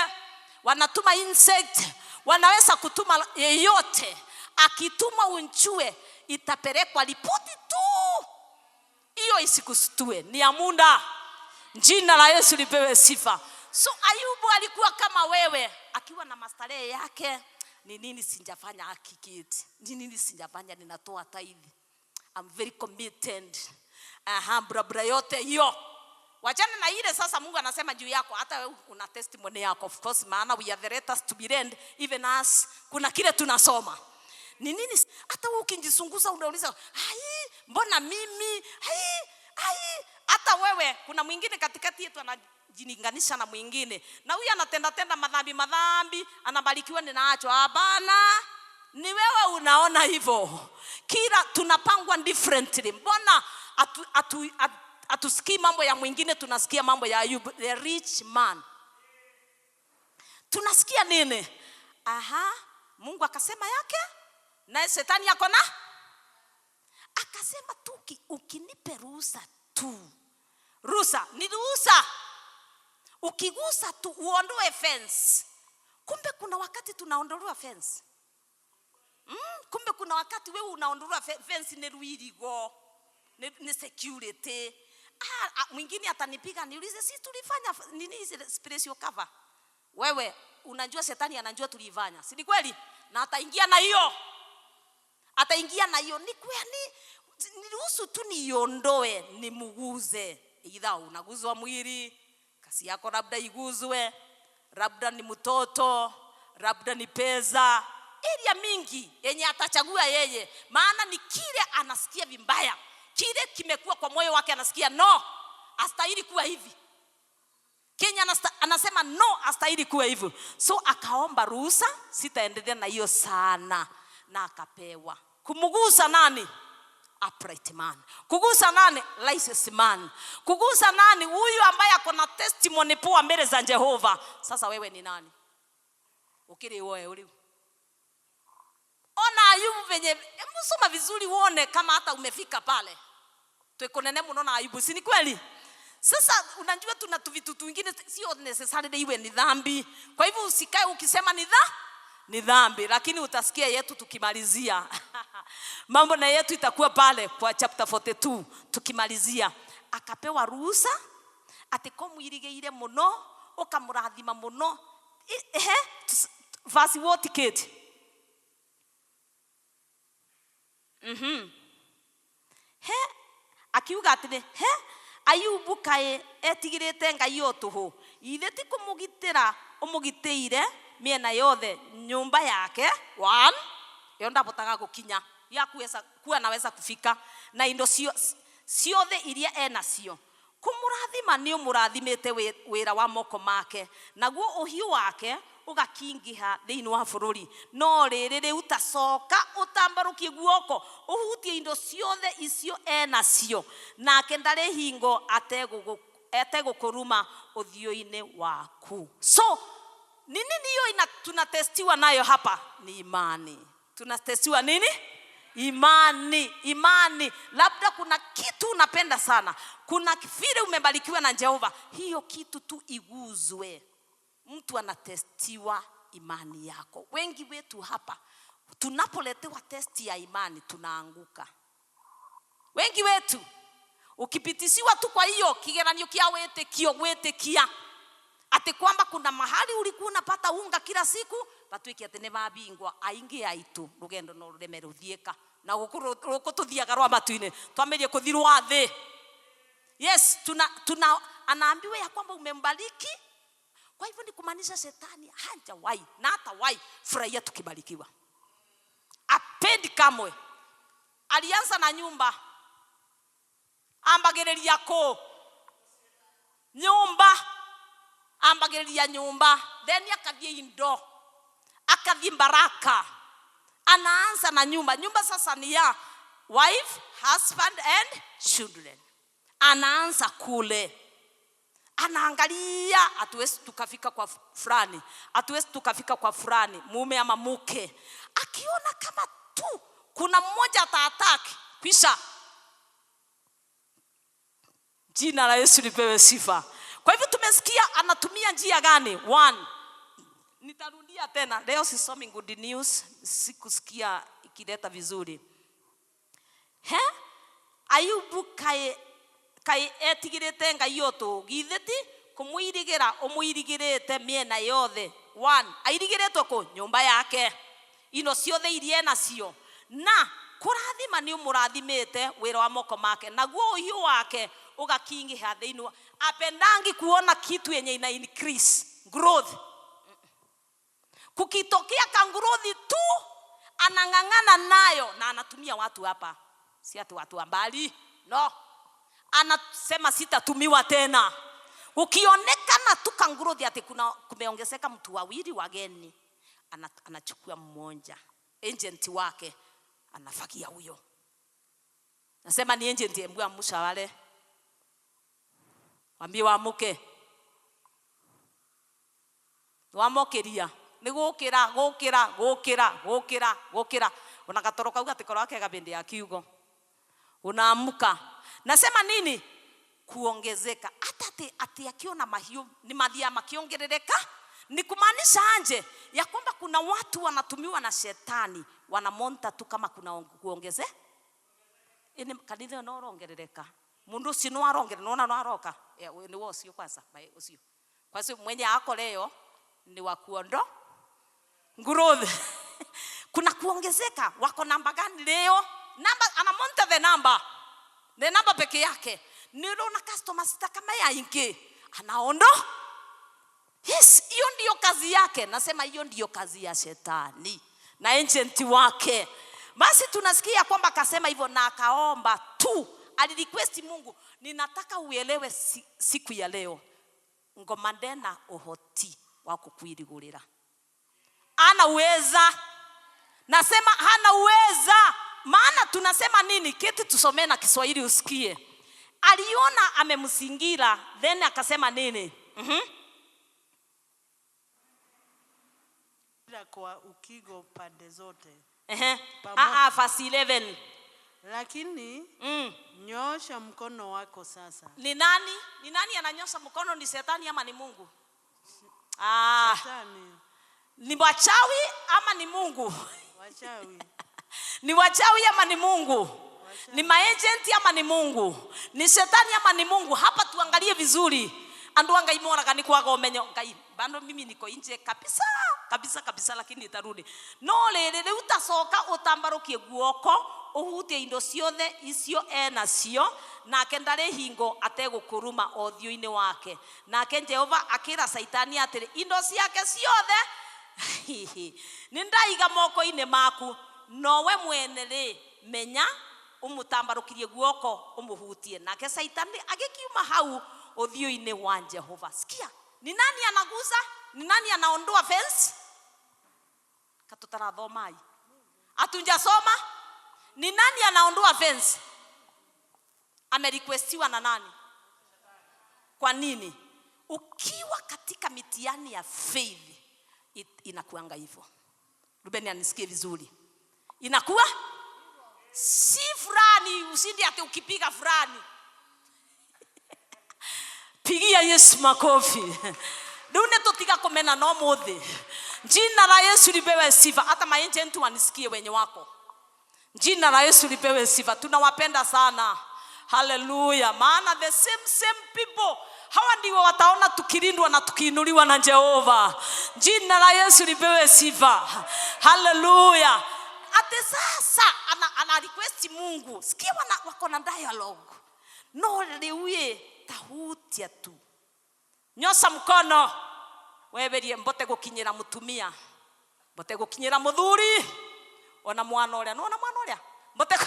wanatuma insect, wanaweza kutuma yeyote. Akituma unjue itapelekwa ripoti tu. Hiyo isikusitue, ni amunda. Jina la Yesu lipewe sifa. So Ayubu alikuwa kama wewe, akiwa na mastarehe yake. Ni nini sijafanya hakikiti? Ni nini sijafanya? Ninatoa tithe. I'm very committed. Brabra yote hiyo. Wachana na ile sasa Mungu anasema juu yako, hata wewe una testimony yako, of course, maana we are the latest to be learned, even us kuna kile tunasoma. Ni nini? Hata wewe ukijisunguza unauliza, hai, mbona mimi? Hai, hata wewe kuna mwingine katikati yetu anajilinganisha na mwingine. Na huyu anatenda madhambi, anabarikiwa ninaacho. Hapana. Ni wewe unaona hivyo. Kila tunapangwa differently. Mbona atusikii mambo ya mwingine, tunasikia mambo ya Ayubu, the rich man. Tunasikia nini? Mungu akasema yake, na shetani yako na akasema tu, ukinipe ruhusa tu. Ruhusa, ni ruhusa. Ukigusa tu uondoe fence. Kumbe kuna wakati tunaondolewa fence. Kumbe kuna wakati wewe unaondolewa fence ni ruirigo. Ni security. Mwingine atanipiga niulize, si tulifanya nini special cover? Wewe unajua shetani anajua tulifanya. Si ni kweli? Na ataingia na hiyo. Ni kweli. Niruhusu tu niondoe, nimuguze. Idha unaguzwa mwili, kasi yako labda iguzwe, labda ni mtoto, labda ni pesa, area mingi yenye atachagua yeye, maana ni kile anasikia vibaya, kile kimekuwa kwa moyo wake, anasikia no, astahili kuwa hivi. Kenya anasema no, astahili kuwa hivyo. So akaomba ruhusa, sitaendelea na hiyo sana, na akapewa. Kumugusa nani? Upright man. Kugusa nani? Righteous man. Kugusa nani? Huyu ambaye ako na testimony poa mbele za Jehova. Sasa wewe ni nani? Ukiri wewe uli. Ona Ayubu venye, msoma vizuri uone kama hata umefika pale. Tuekonene mnaona Ayubu, si ni kweli? Sasa unajua tuna vitu vingine sio necessarily iwe ni dhambi. Kwa hivyo usikae ukisema ni dhambi, lakini utasikia yetu tukimalizia. Mambo na yetu itakuwa pale kwa chapter 42 tukimalizia. Akapewa ruhusa, atekomwirigeire muno, ukamurathima muno. Verse what kid? Akiuga atire, Ayubu kae etigirite Ngai otuhu. Ithe ti kumugitira umugiteire miena yothe nyumba yake. 1 yonda botaga gukinya ya kuwa naweza kufika na indo ciothe iria enacio. Kumurathima ni umurathimite wira wa moko make, naguo uhiu wake ugakingiha thiini wa bururi. No riri utacoka utambarukie guoko uhutie indo ciothe icio enacio, nake ndari hingo ategukuruma uthio-ini waku. So nini hiyo tunatestiwa nayo hapa? Ni imani. Tunatestiwa nini? Imani. Labda kuna kitu unapenda sana, kuna vile umebarikiwa na Jehova, hiyo kitu tu iguzwe. Mtu anatestiwa imani yako. Wengi wetu hapa tunapoletewa testi ya imani tunaanguka. Wengi wetu ukipitisiwa tu kwa hiyo kigeranio kia wetekia ati kwamba kuna mahali ulikuwa unapata unga kila siku, batuiki ati ne babingwa aingi aitu rugendo no rureme ruthieka na gukututhiaga rwa matuine twamirie kuthirwa thi. Yes, tuna anaambiwa ya kwamba umembariki. Kwa hivyo ni kumaanisha shetani hajawahi na hatawahi furahia tukibarikiwa. Apendi kamwe. Alianza na nyumba, ambagereria ko nyumba, ambagereria nyumba, then akathie indo, akathie baraka. Anaanza na nyumba sasa ni ya wife, husband and children. Anaanza kule, anaangalia hatuwezi tukafika kwa fulani, hatuwezi tukafika kwa fulani, mume ama mke. Akiona kama tu kuna mmoja ataataki, kisha jina la Yesu lipewe sifa. Kwa hivyo tumesikia anatumia njia gani? 1, nitarudia tena, leo sisomi good news, sikusikia ikileta vizuri. Ayubu kai etigirite Ngai otu githeti kumuirigira umuirigirite miena yothe. 1, airigiretwo ko nyumba yake, ino ciothe irie nacio, na kurathima ni umurathimite wira wa moko make, naguo uhiu wake ugakingiha thiini. apendangi kuona kitu yenye ina increase growth. Kukitokea ka growth tu anang'ang'ana nayo na anatumia watu hapa, si ati watu ambali, no, anasema sitatumiwa tena. Ukionekana tu ka growth ati kumeongezeka mtu wawili wageni, anachukua mmoja agent wake anafagia huyo. Nasema ni agent mbwa musha wale. Wambie wamuke. Wamokeria. Ni gukira. Unakatoroka uga tikoro yake kabende ya kiugo. Unaamuka. Nasema nini? Kuongezeka. Hata ati akiona mahiu ni madhia makiongerereka. Ni kumaanisha anje ya kwamba kuna watu wanatumiwa na shetani, wanamonta tu kama kuna kuongeze. Ini kanitha no rongerereka. Mundu sino arongere nona no aroka. Ni wosio kwanza, usio. Kwa sababu mwenye ako leo ni wa kuondo growth. Kuna kuongezeka. Wako namba gani leo? Namba anamonta the number. The number peke yake. Nilo na customer sita kama ya ingi. Anaondo. Yes, hiyo ndio kazi yake. Nasema hiyo ndio kazi ya shetani na agent wake. Basi tunasikia kwamba akasema hivyo na akaomba tu. Alirequest Mungu, ninataka uelewe siku ya leo. Ngomande na uhoti wa kukwirigurira. Ana uweza. Nasema hana uweza. Maana tunasema nini? Keti tusomee na Kiswahili usikie. Aliona amemsingira, then akasema nini? Kwa ukigo pande zote. Verse 11. Lakini nyosha mkono wako sasa. Ni nani? Ni nani ananyosha mkono? Ni shetani ama ni Mungu? Shetani. Ni wachawi ama ni Mungu? Wachawi. Ni wachawi ama ni Mungu? Ni maagent ama ni Mungu? Ni shetani ama ni Mungu? Hapa tuangalie vizuri. Andu anga imora kani kwa gomenyo ngai. Bando mimi niko nje kabisa lakini nitarudi. No lele utasoka utambarukie guoko uhutie indo ciothe icio enacio na kendare hingo ategukuruma othio-ini wake. Na ke Jehova akira Saitani atiri indo ciake ciothe nindaiga moko-ini maku, nowe mwene ri menya umutambarukirie guoko umuhutie. Na ke Saitani agikiuma hau othio-ini wa Jehova. Sikia, ni nani anaguza? Ni nani anaondoa fence? Katutara dhomai. Atunjasoma? Ni nani anaondoa fence? Amerequestiwa na nani? Kwa nini? Ukiwa katika mitihani ya faith inakuanga hivyo. Ruben anisikie vizuri. Inakuwa si fulani usindi ati ukipiga fulani. Pigia Yesu makofi. Dune totika komena no mothe. Jina la Yesu lipewe sifa. Hata maagent wanisikie wenye wako. Jina la Yesu lipewe sifa. Tunawapenda sana. Hallelujah. Maana the same people, hawa ndio wataona tukilindwa na tukiinuliwa na Jehova. Jina la Yesu lipewe sifa. Hallelujah. Ate sasa ana request Mungu. Sikia wako na dialogue. No lewe tahutia tu. Nyosa mkono. Weberie mbote gukinyira mutumia. Mbote gukinyira muthuri. Ona mwana uria. No ona mwana uria. Mbote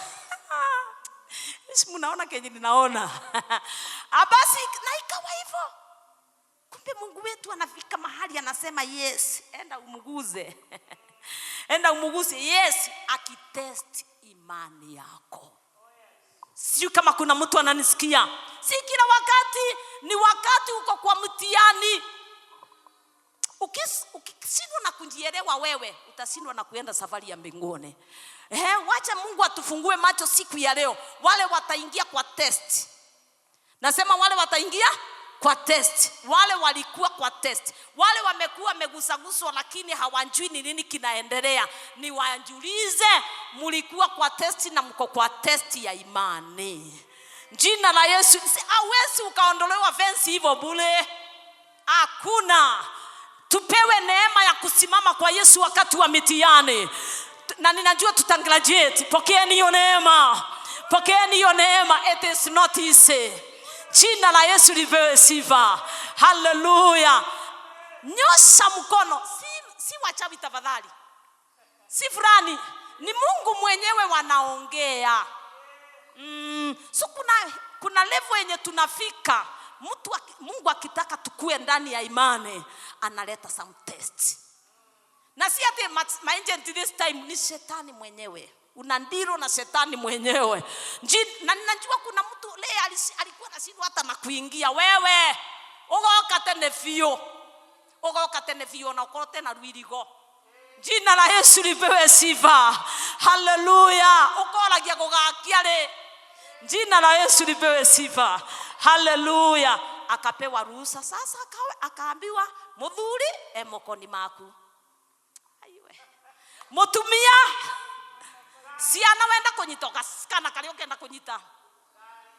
Munaona kenye ninaona. Abasi na ikawa hivyo. Kumbe Mungu wetu anafika mahali anasema yes, enda umuguze. Enda umuguze, yes, akitest imani yako. Sio kama kuna mtu ananisikia. Si kila wakati, ni wakati uko kwa mtihani. Ukishindwa na kujielewa wewe, utashindwa na kuenda safari ya mbinguni. Wacha Mungu atufungue macho siku ya leo. Wale wataingia kwa test. Nasema wale wataingia kwa test. Wale walikuwa kwa test. Wale wamekuwa megusaguswa lakini hawajui ni nini kinaendelea. Ni wajulize, mulikuwa kwa test na mko kwa test ya imani. Jina la Yesu. Hawezi ukaondolewa fence hivyo bure. Hakuna. Tupewe neema ya kusimama kwa Yesu wakati wa mitihani. Na ninajua tutangraduate. Pokeeni hiyo neema. Pokeeni hiyo neema. It is not easy. Jina la Yesu lipewe sifa. Haleluya. Nyosha mkono. Si wachawi tafadhali. Si fulani. Ni Mungu mwenyewe wanaongea. So kuna level yenye tunafika. Mungu akitaka tukue ndani ya imani, analeta some test. Na si ati agent this time ni shetani mwenyewe. Unandiro na shetani mwenyewe. Na ninajua kuna mtu leo alikuwa anashindwa hata na kuingia. Wewe ugoka tene fio na ukote na ruirigo. Jina la Yesu lipewe sifa. Haleluya. Ukoragia kugakia le. Jina la Yesu lipewe sifa. Haleluya. Akapewa ruhusa sasa, akaambiwa muthuri mokoni maku. Aiwe. Mutumia siana wenda kunyitoka kana kali okenda kunyita.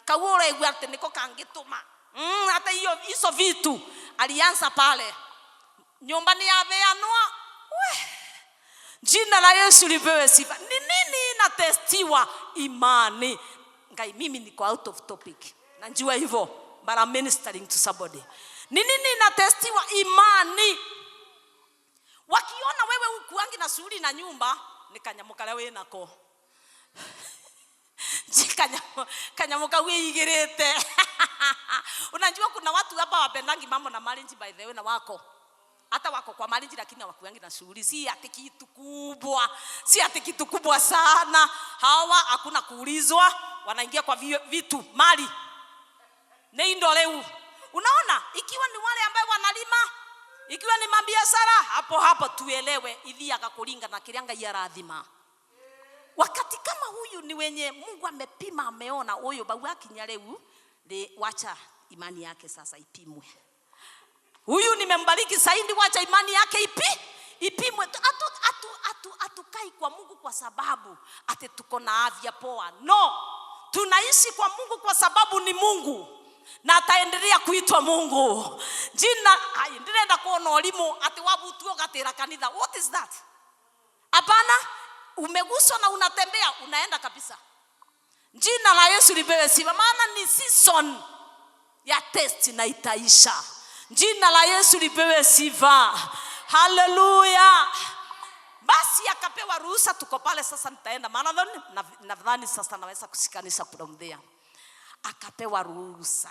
Kawore igwarte niko kangituma. Hata hizo vitu alianza pale. Nyumbani ya beanwa. Jina la Yesu lipewe sifa. Ni nini inatestiwa? Imani. Ngai mimi niko out of topic. Najua hivyo, but I'm ministering to somebody. Ni nini inatestiwa? Imani. Wakiona wewe ukuangi na shughuli na nyumba, nikanyamuka lewe nako. Kanyamuka wewe igirete. Unajua kuna watu hapa wapendangi mambo na marriage by the way na wako. Hata wako kwa marriage lakini hawakuangi na shughuli. Si ati kitu kubwa sana. Hawa hakuna kuulizwa, wanaingia kwa vitu mali. Neindo leo. Unaona, ikiwa ni wale ambao wanalima, ikiwa ni mabiashara, hapo tuelewe idhi akakulinga na kilianga ya radhima. Wakati kama huyu ni wenye Mungu amepima, ameona huyo babu yake nyaleu, wacha imani yake sasa ipimwe. Huyu nimembariki saidi, wacha imani yake ipimwe. Atukai kwa Mungu kwa sababu ate tuko na afya poa. No, tunaishi kwa Mungu kwa sababu ni Mungu. Na ataendelea kuitwa Mungu. Jina ndirenda kuona elimu ati wabutuo gatera kanitha. What is that? Hapana, umeguswa na unatembea, unaenda kabisa. Jina la Yesu lipewe sifa. Maana ni season ya test na itaisha. Jina la Yesu lipewe sifa. Haleluya. Basi akapewa ruhusa, tuko pale sasa nitaenda marathon. Nadhani sasa naweza kushikanisha kudomdea. Akapewa ruhusa.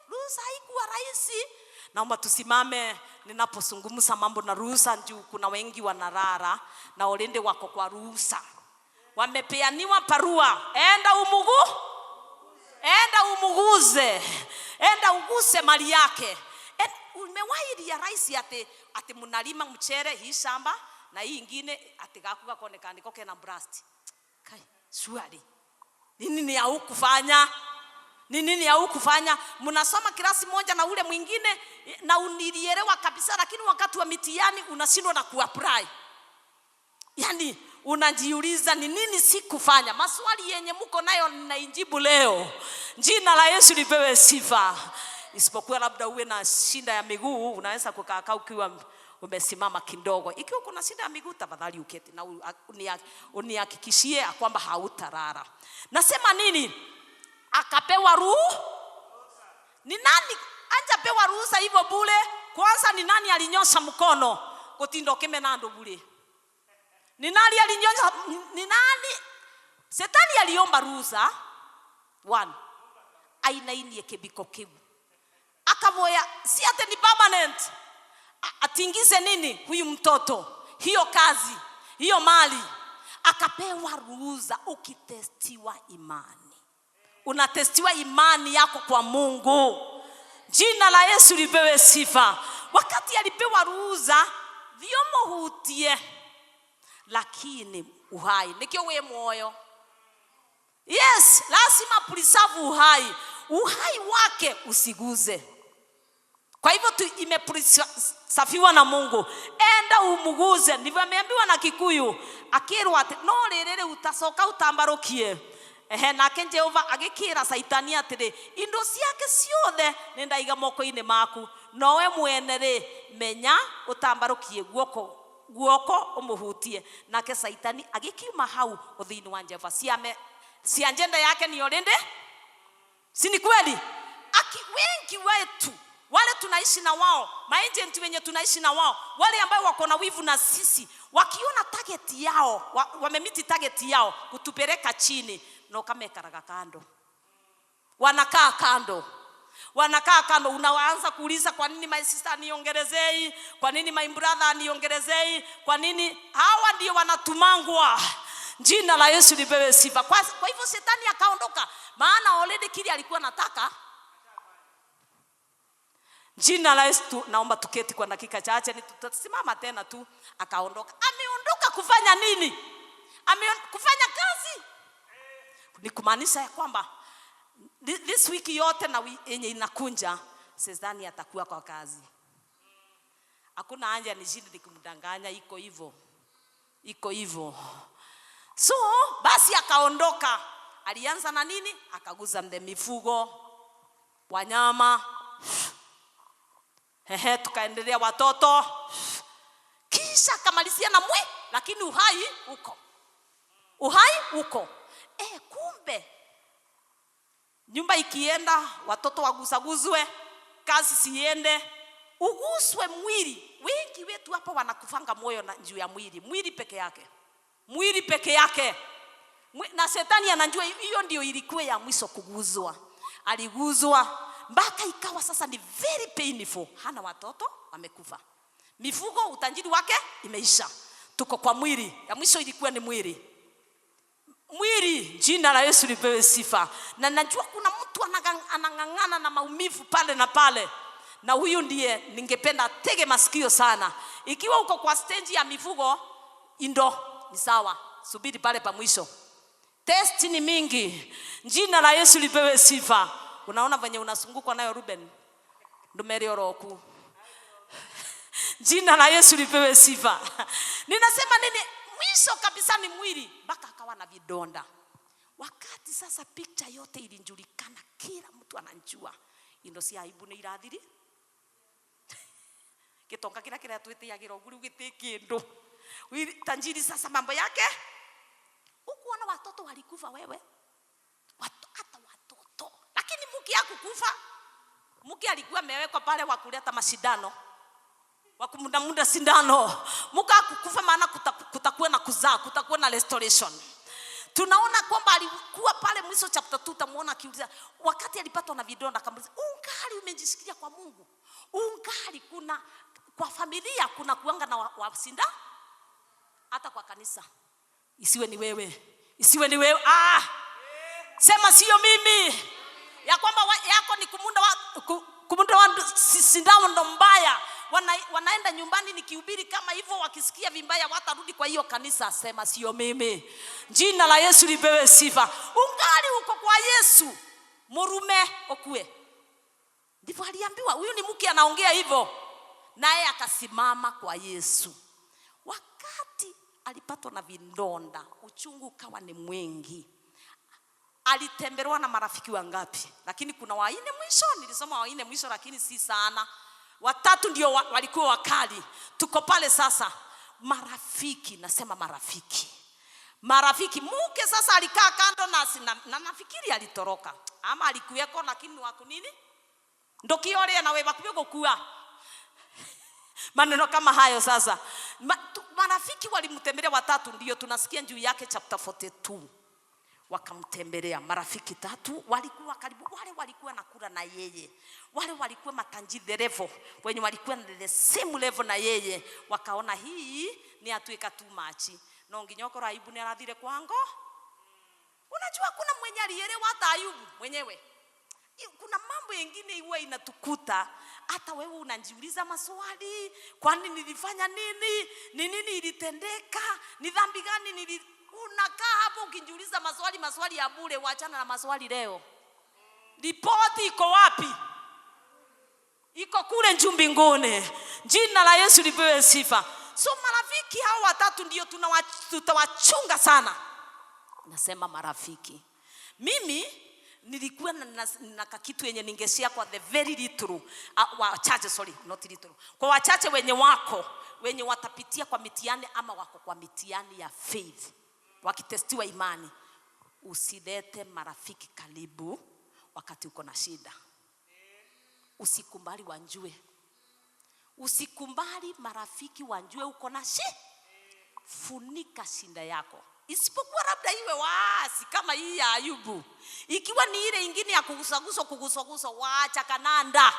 Ruhusa haikuwa rahisi. Naomba tusimame ninapozungumza mambo na ruhusa, juu kuna wengi wanarara na olende wako kwa ruhusa. Wamepeaniwa parua. Enda umuguze. Enda uguse mali yake. Umewahi ya rais ati munalima mchere hii shamba na hii ingine ati gakuga konekani koke na blast. Kai, swali. Nini haukufanya? Mnasoma klasi moja na ule mwingine na unilielewa kabisa, lakini wakati wa mitihani unashindwa na kuapply. Yani unajiuliza ni nini sikufanya? Maswali yenye mko nayo ninajibu leo. Jina la Yesu lipewe sifa. Isipokuwa labda uwe na shida ya miguu, unaweza kukaa ukiwa umesimama kidogo. Ikiwa kuna shida ya miguu, tafadhali uketi na unihakikishie kwamba hautarara. Nasema nini? Akapewa ruhusa. Ni nani ajapewa ruhusa hivyo bure? Kwanza ni nani alinyosha mkono kutindo kemenando bure? Ni nani alinyosha? Ni nani? Shetani aliomba ruhusa. 1. Ainainie kibiko kibu. Akavoya si ate ni permanent. Atingize nini huyu mtoto? Hiyo kazi, hiyo mali. Akapewa ruhusa. Ukitestiwa imani, unatestiwa imani yako kwa Mungu. Jina la Yesu lipewe sifa. Wakati alipewa ruhusa, vyomo hutie, lakini uhai nikio we moyo. Yes, lazima preserve uhai wake usiguze. Kwa hivyo imesafiwa na Mungu. Enda umuguze. Ndivyo ameambiwa na Kikuyu. Akirwa ati no rerere utasoka utambarukie. Nake Jehova agikira Saitani atire indo ciake ciothe nindaiga moko-ini maku, nowe mwene menya utambarukie guoko umuhutie. Nake Saitani agikiuma hau uthini wa Jehova. Si agenda yake ni orende? Si ni kweli? wengi wetu wale tunaishi na wao, maagent wenye tunaishi na wao, wale ambao wako na wivu na sisi, wakiona target yao, wamemiti target yao kutupeleka chini, na kamekaraga kando. Wanakaa kando, unaanza kuuliza kwa nini my sister aniongelezei, kwa nini my brother aniongelezei, kwa nini hawa ndio wanatumangwa. Jina la Yesu lipewe sifa. Kwa hivyo shetani akaondoka, maana already kile alikuwa anataka. Jina la Yesu, naomba tuketi kwa dakika chache, tutasimama tena tu. Akaondoka. Ameondoka kufanya nini? Kufanya kazi. Ni kumaanisha ya kwamba this week yote na yenye inakunja, shetani atakuwa kwa kazi. Hakuna haja nishinde nikumdanganya, iko hivyo. So basi akaondoka. Alianza na nini? Akaguza mifugo, wanyama. Tukaendelea watoto. Kisha akamalizia na lakini uhai uko. Kumbe nyumba ikienda, watoto wagusaguzwe, kazi siende, uguswe mwili. Wengi wetu hapa wanakufanga moyo na juu ya mwili peke yake. Na shetani anajua hiyo ndio ilikuwa ya mwisho kuguzwa. Aliguzwa mpaka ikawa sasa ni very painful. Hana watoto, wamekufa. Mifugo, utajiri wake imeisha. Tuko kwa mwili. Ya mwisho ilikuwa ni mwili. Jina la Yesu lipewe sifa. Na najua kuna mtu anangangana na maumivu pale na pale. Na huyu ndiye ningependa tege masikio sana. Ikiwa uko kwa stage ya mifugo, ni sawa. Subiri pale pa mwisho. Test ni mingi. Jina la Yesu lipewe sifa. Unaona venye unasungukwa nayo Ruben? Ndumerio roku. Jina la Yesu lipewe sifa. Ninasema nini? Mwisho kabisa ni mwili, mpaka akawa na vidonda. Wakati sasa picture yote ilijulikana, kila mtu anajua. Indo si aibu ni irathiri. Kitonga kila twetiagira oguru gitikindu. Tanjiri sasa mambo yake. Ukuona watoto walikufa wewe? Hata watoto. Lakini mke hakukufa. Mke alikuwa amewekwa pale wa kuleta mashindano. Wakumunda sindano. Muka kukufa maana kutakuwa na kuzaa, kutakuwa na restoration. Tunaona kwamba alikuwa pale mwisho chapter 2, utamuona akiuliza wakati alipatwa na vidonda, akamwambia ungali umejisikia kwa Mungu? Ungali kuna kwa familia kuna kuanga na wasinda? Hata kwa kanisa. Isiwe ni wewe. Sema sio mimi. Ya kwamba yako ni kumunda wa sindano ndo mbaya. Wanaenda nyumbani nikihubiri kama hivyo, wakisikia vibaya watarudi kwa hiyo kanisa. Sema sio mimi. Jina la Yesu lipewe sifa. Ungali uko kwa Yesu, murume okue. Ndivyo aliambiwa. Huyu ni mke anaongea hivyo, naye akasimama kwa Yesu. Wakati alipatwa na vidonda, uchungu kawa ni mwingi. Alitembelewa na marafiki wangapi? Lakini kuna waine mwisho, nilisoma waine mwisho lakini si sana. Watatu ndio walikuwa wakali. Tuko pale sasa. Marafiki, nasema marafiki. Mke sasa alikaa kando na nafikiri alitoroka. Ama alikuweko lakini wako nini? Ndokiore na wewe bakubego kuwa. Maneno kama hayo sasa. Marafiki walimtembelea watatu, ndio tunasikia juu yake chapter 42. Wakamtembelea marafiki tatu, walikuwa karibu, wale walikuwa nakula na yeye, wale walikuwa matanjiri level, wenye walikuwa na the same level na yeye. Wakaona hii ni atuika too much, na nginyokora Ayubu ni arathire kwango. Unajua kuna mwenye alielewa hata Ayubu mwenyewe. Kuna mambo mengine huwa inatukuta, hata wewe unajiuliza maswali, kwani nilifanya nini? Ni nini ilitendeka? Ni dhambi gani unakaa hapo ukijiuliza maswali ya bure. Waachana na maswali leo. Ripoti iko wapi? Iko kule juu mbinguni. Jina la Yesu lipewe sifa. So marafiki hao watatu ndio tutawachunga sana. Nasema marafiki. Mimi nilikuwa na kitu yenye ningeshia kwa the very little wachache, not little. Kwa wachache wenye watapitia kwa mitihani ama wako kwa mitihani ya faith, wakitestiwa imani. Usilete marafiki karibu wakati uko na shida. Usikubali wanjue. Usikubali marafiki wanjue uko na shida. Funika shinda yako. Isipokuwa labda iwe wazi kama hii ya Ayubu. Ikiwa ni ile ingine ya kuguswa waacha kananda.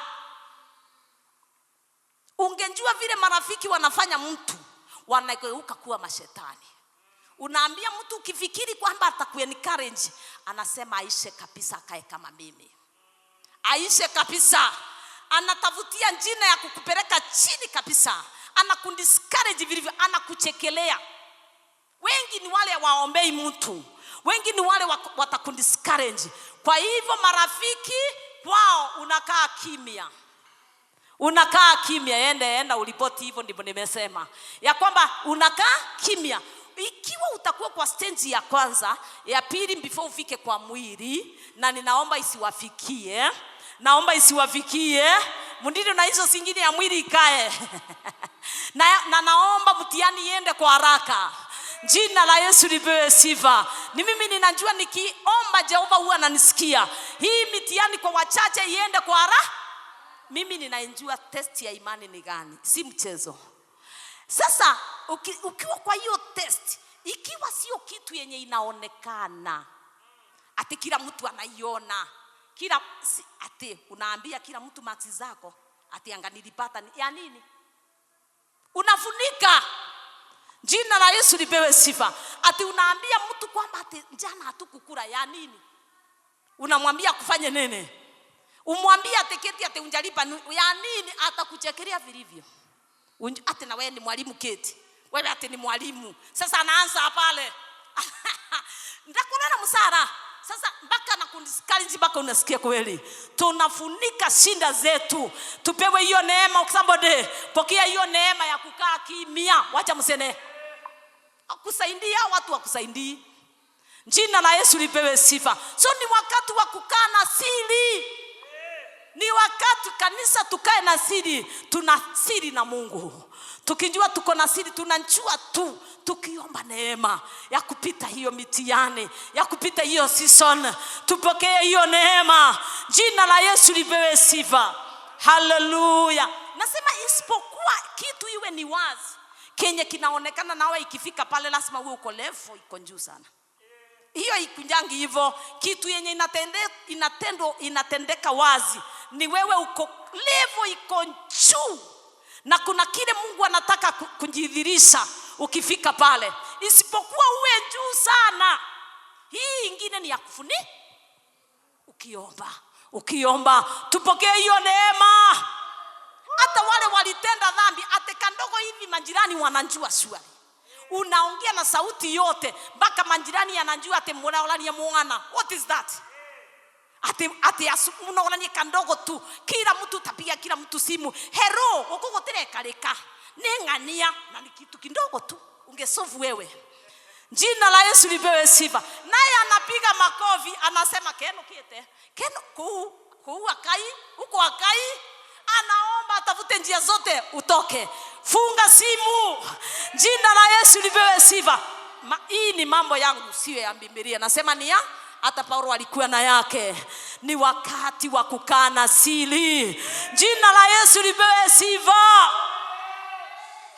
Ungenjua vile marafiki wanafanya mtu, wanageuka kuwa mashetani. Unaambia mtu ukifikiri kwamba atakuencourage, anasema aishe kabisa akae kama mimi. Aishe kabisa. Anatafutia njina ya kukupeleka chini kabisa. Anakundiscourage vilivyo, anakuchekelea. Wengi ni wale waombei mtu. Wengi ni wale watakundiscourage. Kwa hivyo marafiki wao unakaa kimya. Unakaa kimya, enda ulipoti hivyo ndivyo nimesema. Ya kwamba unakaa kimya. Ikiwa utakuwa kwa stage ya kwanza, ya pili before ufike kwa mwili, na ninaomba isiwafikie. Naomba isiwafikie. Mundini na hizo zingine ya mwili ikae. na naomba mtihani iende kwa haraka. Jina la Yesu lipewe sifa. Ni mimi ninajua nikiomba Jehova huwa ananisikia. Hii mitihani kwa wachache iende kwa haraka. Mimi ninaenjua test ya imani ni gani. Si mchezo. Sasa ukiwa kwa hiyo test, ikiwa sio kitu yenye inaonekana, ati kila mtu anaiona, ati unaambia kila mtu maksi zako, ati anga nilipata ya nini? Unafunika. Jina la Yesu lipewe sifa. Ati unaambia mtu kwamba ati jana hatukukula ya nini? Unamwambia kufanye nini? Umwambia ateketi ati unjalipa ya nini? Atakuchekelea vilivyo. Ati na wewe ni mwalimu keti. Wewe ati ni mwalimu. Sasa anaanza pale. Ndakulana msara. Sasa mpaka na kundiscourage mpaka unasikia kweli. Tunafunika shinda zetu. Tupewe hiyo neema somebody. Pokea hiyo neema ya kukaa kimya. Wacha msene. Akusaidia watu wakusaidii. Jina la Yesu lipewe sifa. So ni wakati wa kukaa na siri. Ni wakati kanisa tukae na siri. Tuna siri na Mungu. Tukijua tuko na siri, tunanjua tu tukiomba neema ya kupita hiyo mitihani, ya kupita hiyo season. Tupokee hiyo neema. Jina la Yesu lipewe sifa. Hallelujah. Nasema isipokuwa kitu iwe ni wazi, kenye kinaonekana nawe ikifika pale lazima uwe uko level iko juu sana. Hiyo ikunjangi hivyo. Kitu yenye inatendeka wazi ni wewe uko level iko juu. Na kuna kile Mungu anataka kujidhihirisha ukifika pale. Isipokuwa uwe juu sana. Hii ingine ni ya kufuni. Ukiomba tupokee hiyo neema. Hata wale walitenda dhambi ate ndogo hivi majirani wananjua swali. Unaongea na sauti yote mpaka majirani yanajua ate mwana mwana. What is that? Ati unaona kandogo tu. Kila mtu tapiga kila mtu simu. Hero ukogotereka leka. Nengania na ni kitu kidogo tu. Ungesovu wewe. Jina la Yesu lipewe sifa. Naye anapiga makofi anasema keno kiete. Keno kuu akai, uko akai. Anaomba atafute njia zote utoke. Funga simu. Jina la Yesu lipewe sifa. Hii ni mambo yangu sio ya Biblia. Nasema ni ya hata Paulo alikuwa na yake. Ni wakati wa kukaa na siri. Jina la Yesu lipewe sifa.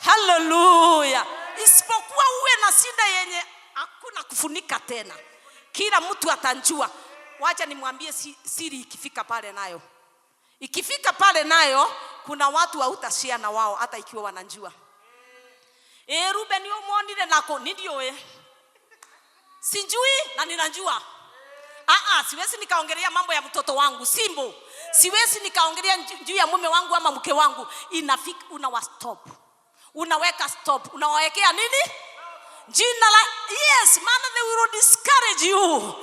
Hallelujah. Isipokuwa uwe na shinda yenye hakuna kufunika tena, kila mtu atanjua. Wacha nimwambie siri ikifika pale nayo. Ikifika pale nayo kuna watu hautashare na wao hata ikiwa wanajua. Ruben yo muonire nako ndio sijui na ninajua. Siwezi nikaongelea mambo ya mtoto wangu Simbo. Siwezi nikaongelea juu ya mume wangu ama mke wangu. Inafika unawastop. Unaweka stop. Unawawekea nini? Jina la yes, maana they will discourage you.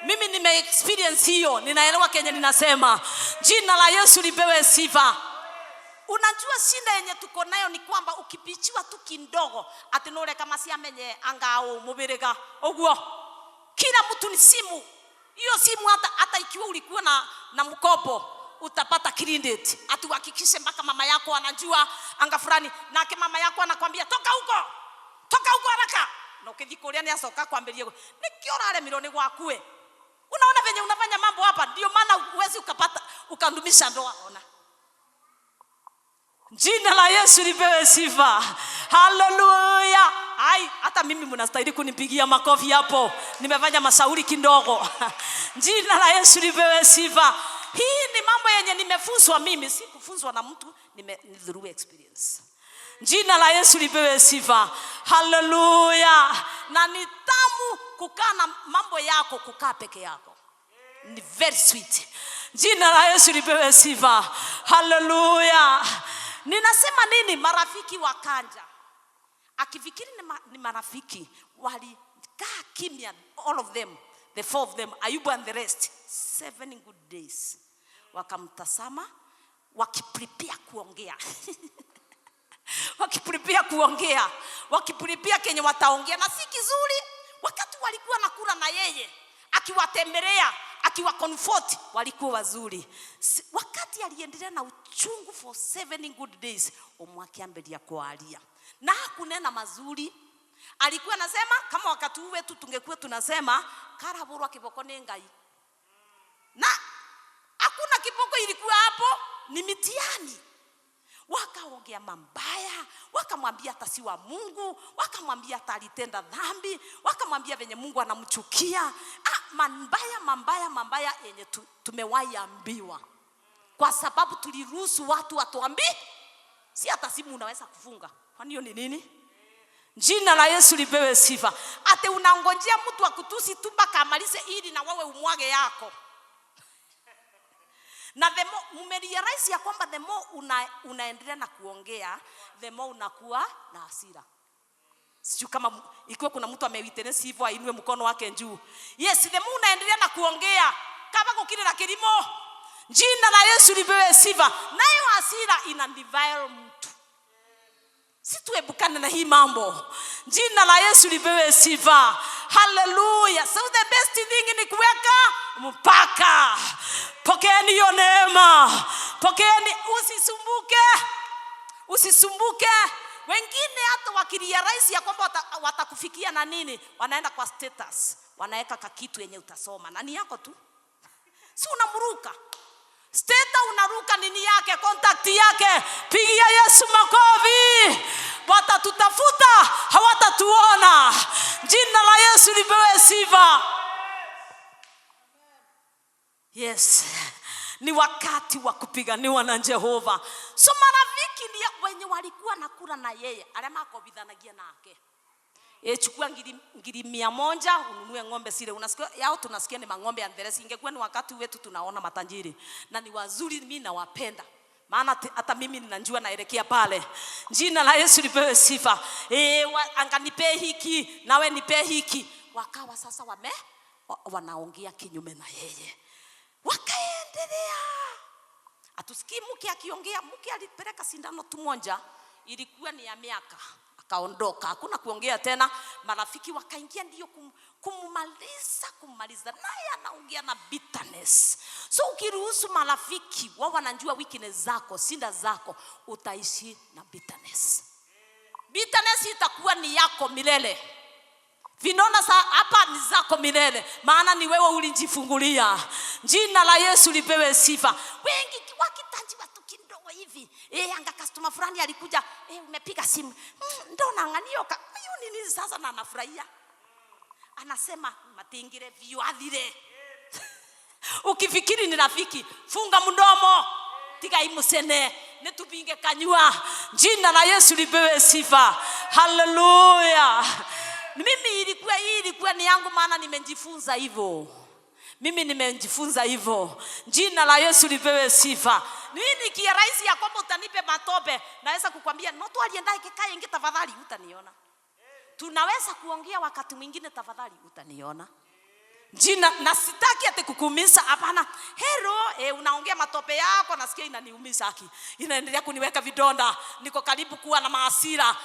Mimi nime experience hiyo. Ninaelewa kenye ninasema. Jina la Yesu lipewe sifa. Unajua shinda yenye tuko nayo ni kwamba ukipichiwa tu kidogo atinore kama si amenye angao mubirega ogwo. Kila mtu ni simu. Hiyo simu hata ikiwa ulikuwa na mkopo utapata credit. Atuhakikishe mpaka mama yako anajua anga fulani, na ke mama yako anakuambia toka huko haraka. Na ukijikolia ni asoka kuambilia nikiona ale milioni gwakue. Unaona venye unafanya mambo hapa, ndio maana uwezi ukapata ukandumisha ndoa. Ona Jina la Yesu lipewe sifa. Haleluya. Ai, hata mimi mnastahili kunipigia makofi hapo. Nimefanya mashauri kidogo. Jina la Yesu lipewe sifa. Hii ni mambo yenye nimefunzwa mimi, si kufunzwa na mtu, ni through experience. Jina la Yesu lipewe sifa. Haleluya. Na ni tamu kukaa na mambo yako, kukaa peke yako. Ni very sweet. Jina la Yesu lipewe sifa. Haleluya. Ninasema nini? Marafiki wakanja. Akifikiri ni marafiki, walikaa kimya, all of them, the 4 of them, Ayubu and the rest, 7 good days. Wakamtazama, wakiprepare kuongea. Wakiprepare kuongea, wakiprepare kenye wataongea, na si kizuri. Wakati walikuwa nakula na yeye, akiwatembelea, akiwakomfort, walikuwa wazuri. Wakati aliendelea na uchungu for 7 good days, omwakiambelia kualia na hakunena mazuri. Alikuwa anasema kama wakati wetu tungekuwa tunasema karaburwa kiboko ni ngai, na hakuna kiboko ilikuwa hapo, ni mitiani. Wakaongea mambaya, wakamwambia hata si wa Mungu, wakamwambia hata alitenda dhambi, wakamwambia venye Mungu anamchukia. Mambaya yenye tumewahi ambiwa, kwa sababu tuliruhusu watu watuambie. Si hata simu unaweza kufunga. Kwani hiyo ni nini? Jina la Yesu lipewe sifa. Ate unangojea mtu akutusi tu mpaka amalize ili na wewe umwage yako. Na the more umerealize ya kwamba the more unaendelea na kuongea, the more unakuwa na hasira. Sio kama ikiwa kuna mtu amewitness hivyo ainue mkono wake juu. Yes, the more unaendelea na kuongea kama kukiri na kilimo. Jina la Yesu lipewe sifa. Nayo hasira ina divile mtu. Situebukane na hii mambo. Jina la Yesu lipewe sifa. Hallelujah. So the best thing ni kuweka mpaka. Pokeeni hiyo neema. Pokeeni, usisumbuke. Wengine hata wakiria rais ya kwamba watakufikia na nini, wanaenda kwa status, wanaweka kakitu yenye utasoma. Nani yako tu? Si unamruka. Status unaruka nini yake, contact yake. Pigia Yesu makofi. Watatutafuta, hawatatuona. Jina la Yesu lipewe sifa. Yes. Ni wakati wa kupiganiwa na Jehova. So marafiki ndio wenye walikuwa nakula na yeye. Alema akobithanagia nake. Chukua ngiri 100 ununue ng'ombe sile. Unasikia yao tunasikia ni mang'ombe ya nderesi. Ingekuwa ni wakati wetu tunaona matajiri. Na ni wazuri, mimi nawapenda. Maana hata mimi ninajua naelekea pale. Jina la Yesu lipewe sifa. Anganipe hiki, nawe nipe hiki. Wakawa sasa wanaongea kinyume na yeye. Wakaendelea. Atusikii mke akiongea. Mke alipeleka sindano tu moja, ilikuwa ni ya miaka, akaondoka, hakuna kuongea tena. Marafiki wakaingia ndio kumaliza, naye anaongea na bitterness. So ukiruhusu marafiki wao wanajua weakness zako, sinda zako, utaishi na bitterness. Bitterness itakuwa ni yako milele. Vinona hapa ni zako milele, maana ni wewe ulijifungulia. Jina la Yesu lipewe sifa. Wengi wakitaji watu kidogo hivi, anga customer fulani alikuja, umepiga simu, ndo naanganioka, hiyo nini sasa, na anafurahia. Anasema matingire viwathire. Ukifikiri ni rafiki, funga mdomo. Tiga imusene, netubinge kanyua. Jina la Yesu lipewe sifa. Hallelujah. Mimi ilikuwa ni yangu, maana nimejifunza hivyo. Mimi nimejifunza hivyo. Jina la Yesu lipewe sifa. Nini kia rais ya kwamba utanipe matope, naweza kukwambia noto alienda kikae ingi tafadhali, utaniona. Tunaweza kuongea wakati mwingine, tafadhali utaniona. Jina, na sitaki ate kukuumiza, hapana. Hello, unaongea matope yako, nasikia inaniumiza haki. Inaendelea kuniweka vidonda. Niko karibu kuwa na mahasira.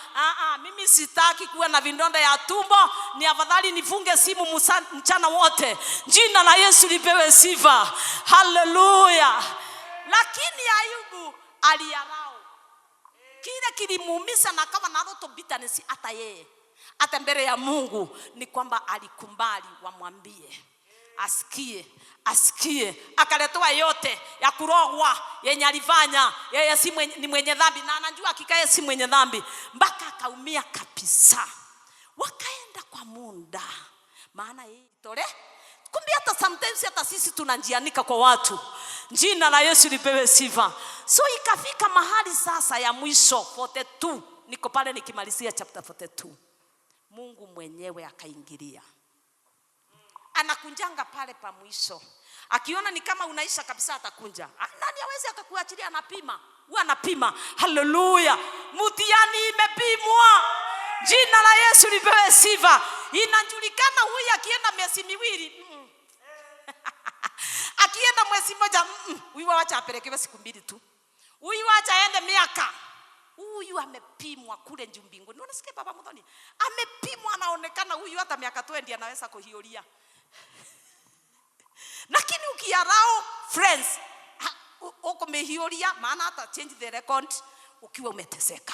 Mimi sitaki kuwa na vidonda ya tumbo. Ni afadhali nifunge simu mchana wote. Jina la Yesu lipewe sifa. Hallelujah. Lakini Ayubu aliarao. Kile kilimuumiza na kama naroto bitterness hata yeye. Hata mbele ya Mungu ni kwamba alikubali wamwambie, asikie, asikie. Akaletwa yote ya kurogwa yenye alifanya. Yeye si ni mwenye dhambi na anajua akikae si mwenye dhambi, mpaka akaumia kabisa. Wakaenda kwa muda, maana yeye tole. Kumbe hata sometimes hata sisi tunajianika kwa watu. Jina la Yesu lipewe sifa. So ikafika mahali sasa ya mwisho 42. Niko pale nikimalizia chapter 42. Mungu mwenyewe akaingilia. Anakunjanga pale pa mwisho. Akiona ni kama unaisha kabisa atakunja. Nani hawezi akakuachilia, anapima. Huwa anapima. Haleluya. Mtihani imepimwa. Jina la Yesu lipewe sifa. Inajulikana huyu akienda miezi miwili. Akienda mwezi mmoja, huyu wacha apelekewe siku 2 tu. Huyu wacha aende miaka. Huyu amepimwa kule juu mbinguni. Unasikia baba Muthoni? Amepimwa, anaonekana huyu hata miaka 20 anaweza kuhiolia. Lakini ukiarao friends, uko mehiolia, maana hata change the record ukiwa umeteseka.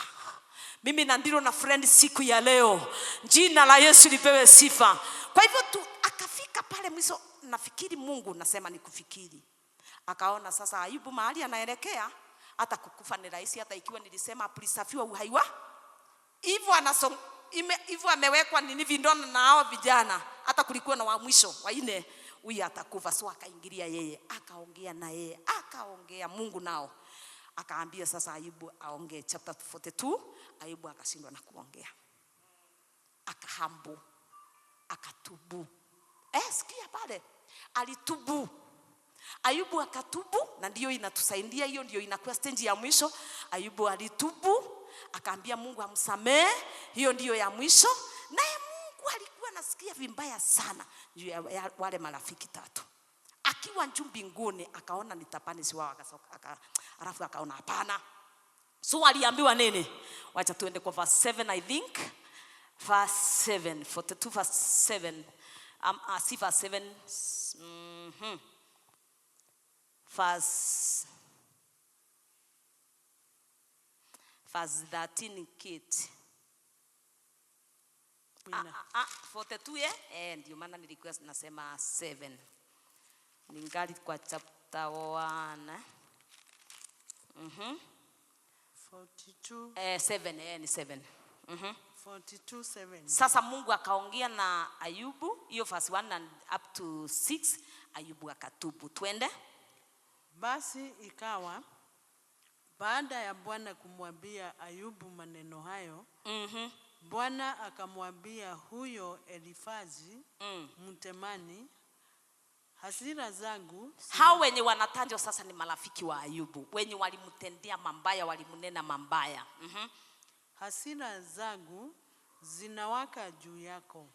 Mimi na ndilo na friend siku ya leo. Jina la Yesu lipewe sifa. Kwa hivyo akafika pale mwisho, nafikiri Mungu, nasema ni kufikiri. Akaona sasa Ayubu mahali anaelekea, hata kukufa ni rahisi, hata ikiwa nilisema aplisafiwa uhai wa. Hivyo amewekwa nini vindona na hao vijana, hata kulikuwa na wa mwisho wa 4, huyu atakufa. So akaingilia yeye, akaongea na yeye, akaongea Mungu nao. Akaambia sasa Ayubu aongee. Chapter 42, Ayubu akashindwa na kuongea. Akahambu, akatubu. Sikia pale, alitubu. Ayubu akatubu, na ndio inatusaidia, hiyo ndio inakuwa stage ya mwisho. Ayubu alitubu, akaambia Mungu amsamehe, hiyo ndio ya mwisho. Naye Mungu alikuwa nasikia vibaya sana juu ya wale marafiki 3. Akiwa juu mbinguni akaona nitapani wao, alafu akaona hapana. So aliambiwa nini? Wacha tuende kwa verse 7 I think. Verse 7, 42 verse 7. See verse 7. Verse 13 Kate. 42 ndio maana nilikuwa nasema 7. Ningali kwa chapter 1. 42 7 ni 7. 42:7. Sasa Mungu akaongea na Ayubu, hiyo verse 1 and up to 6. Ayubu akatubu. Twende. Basi ikawa baada ya Bwana kumwambia Ayubu maneno hayo, Bwana akamwambia huyo Elifazi Mtemani, hasira zangu. Hao wenye wanatajwa sasa ni marafiki wa Ayubu, wenye walimtendea mambaya, walimunena mambaya. Hasira zangu zinawaka juu yako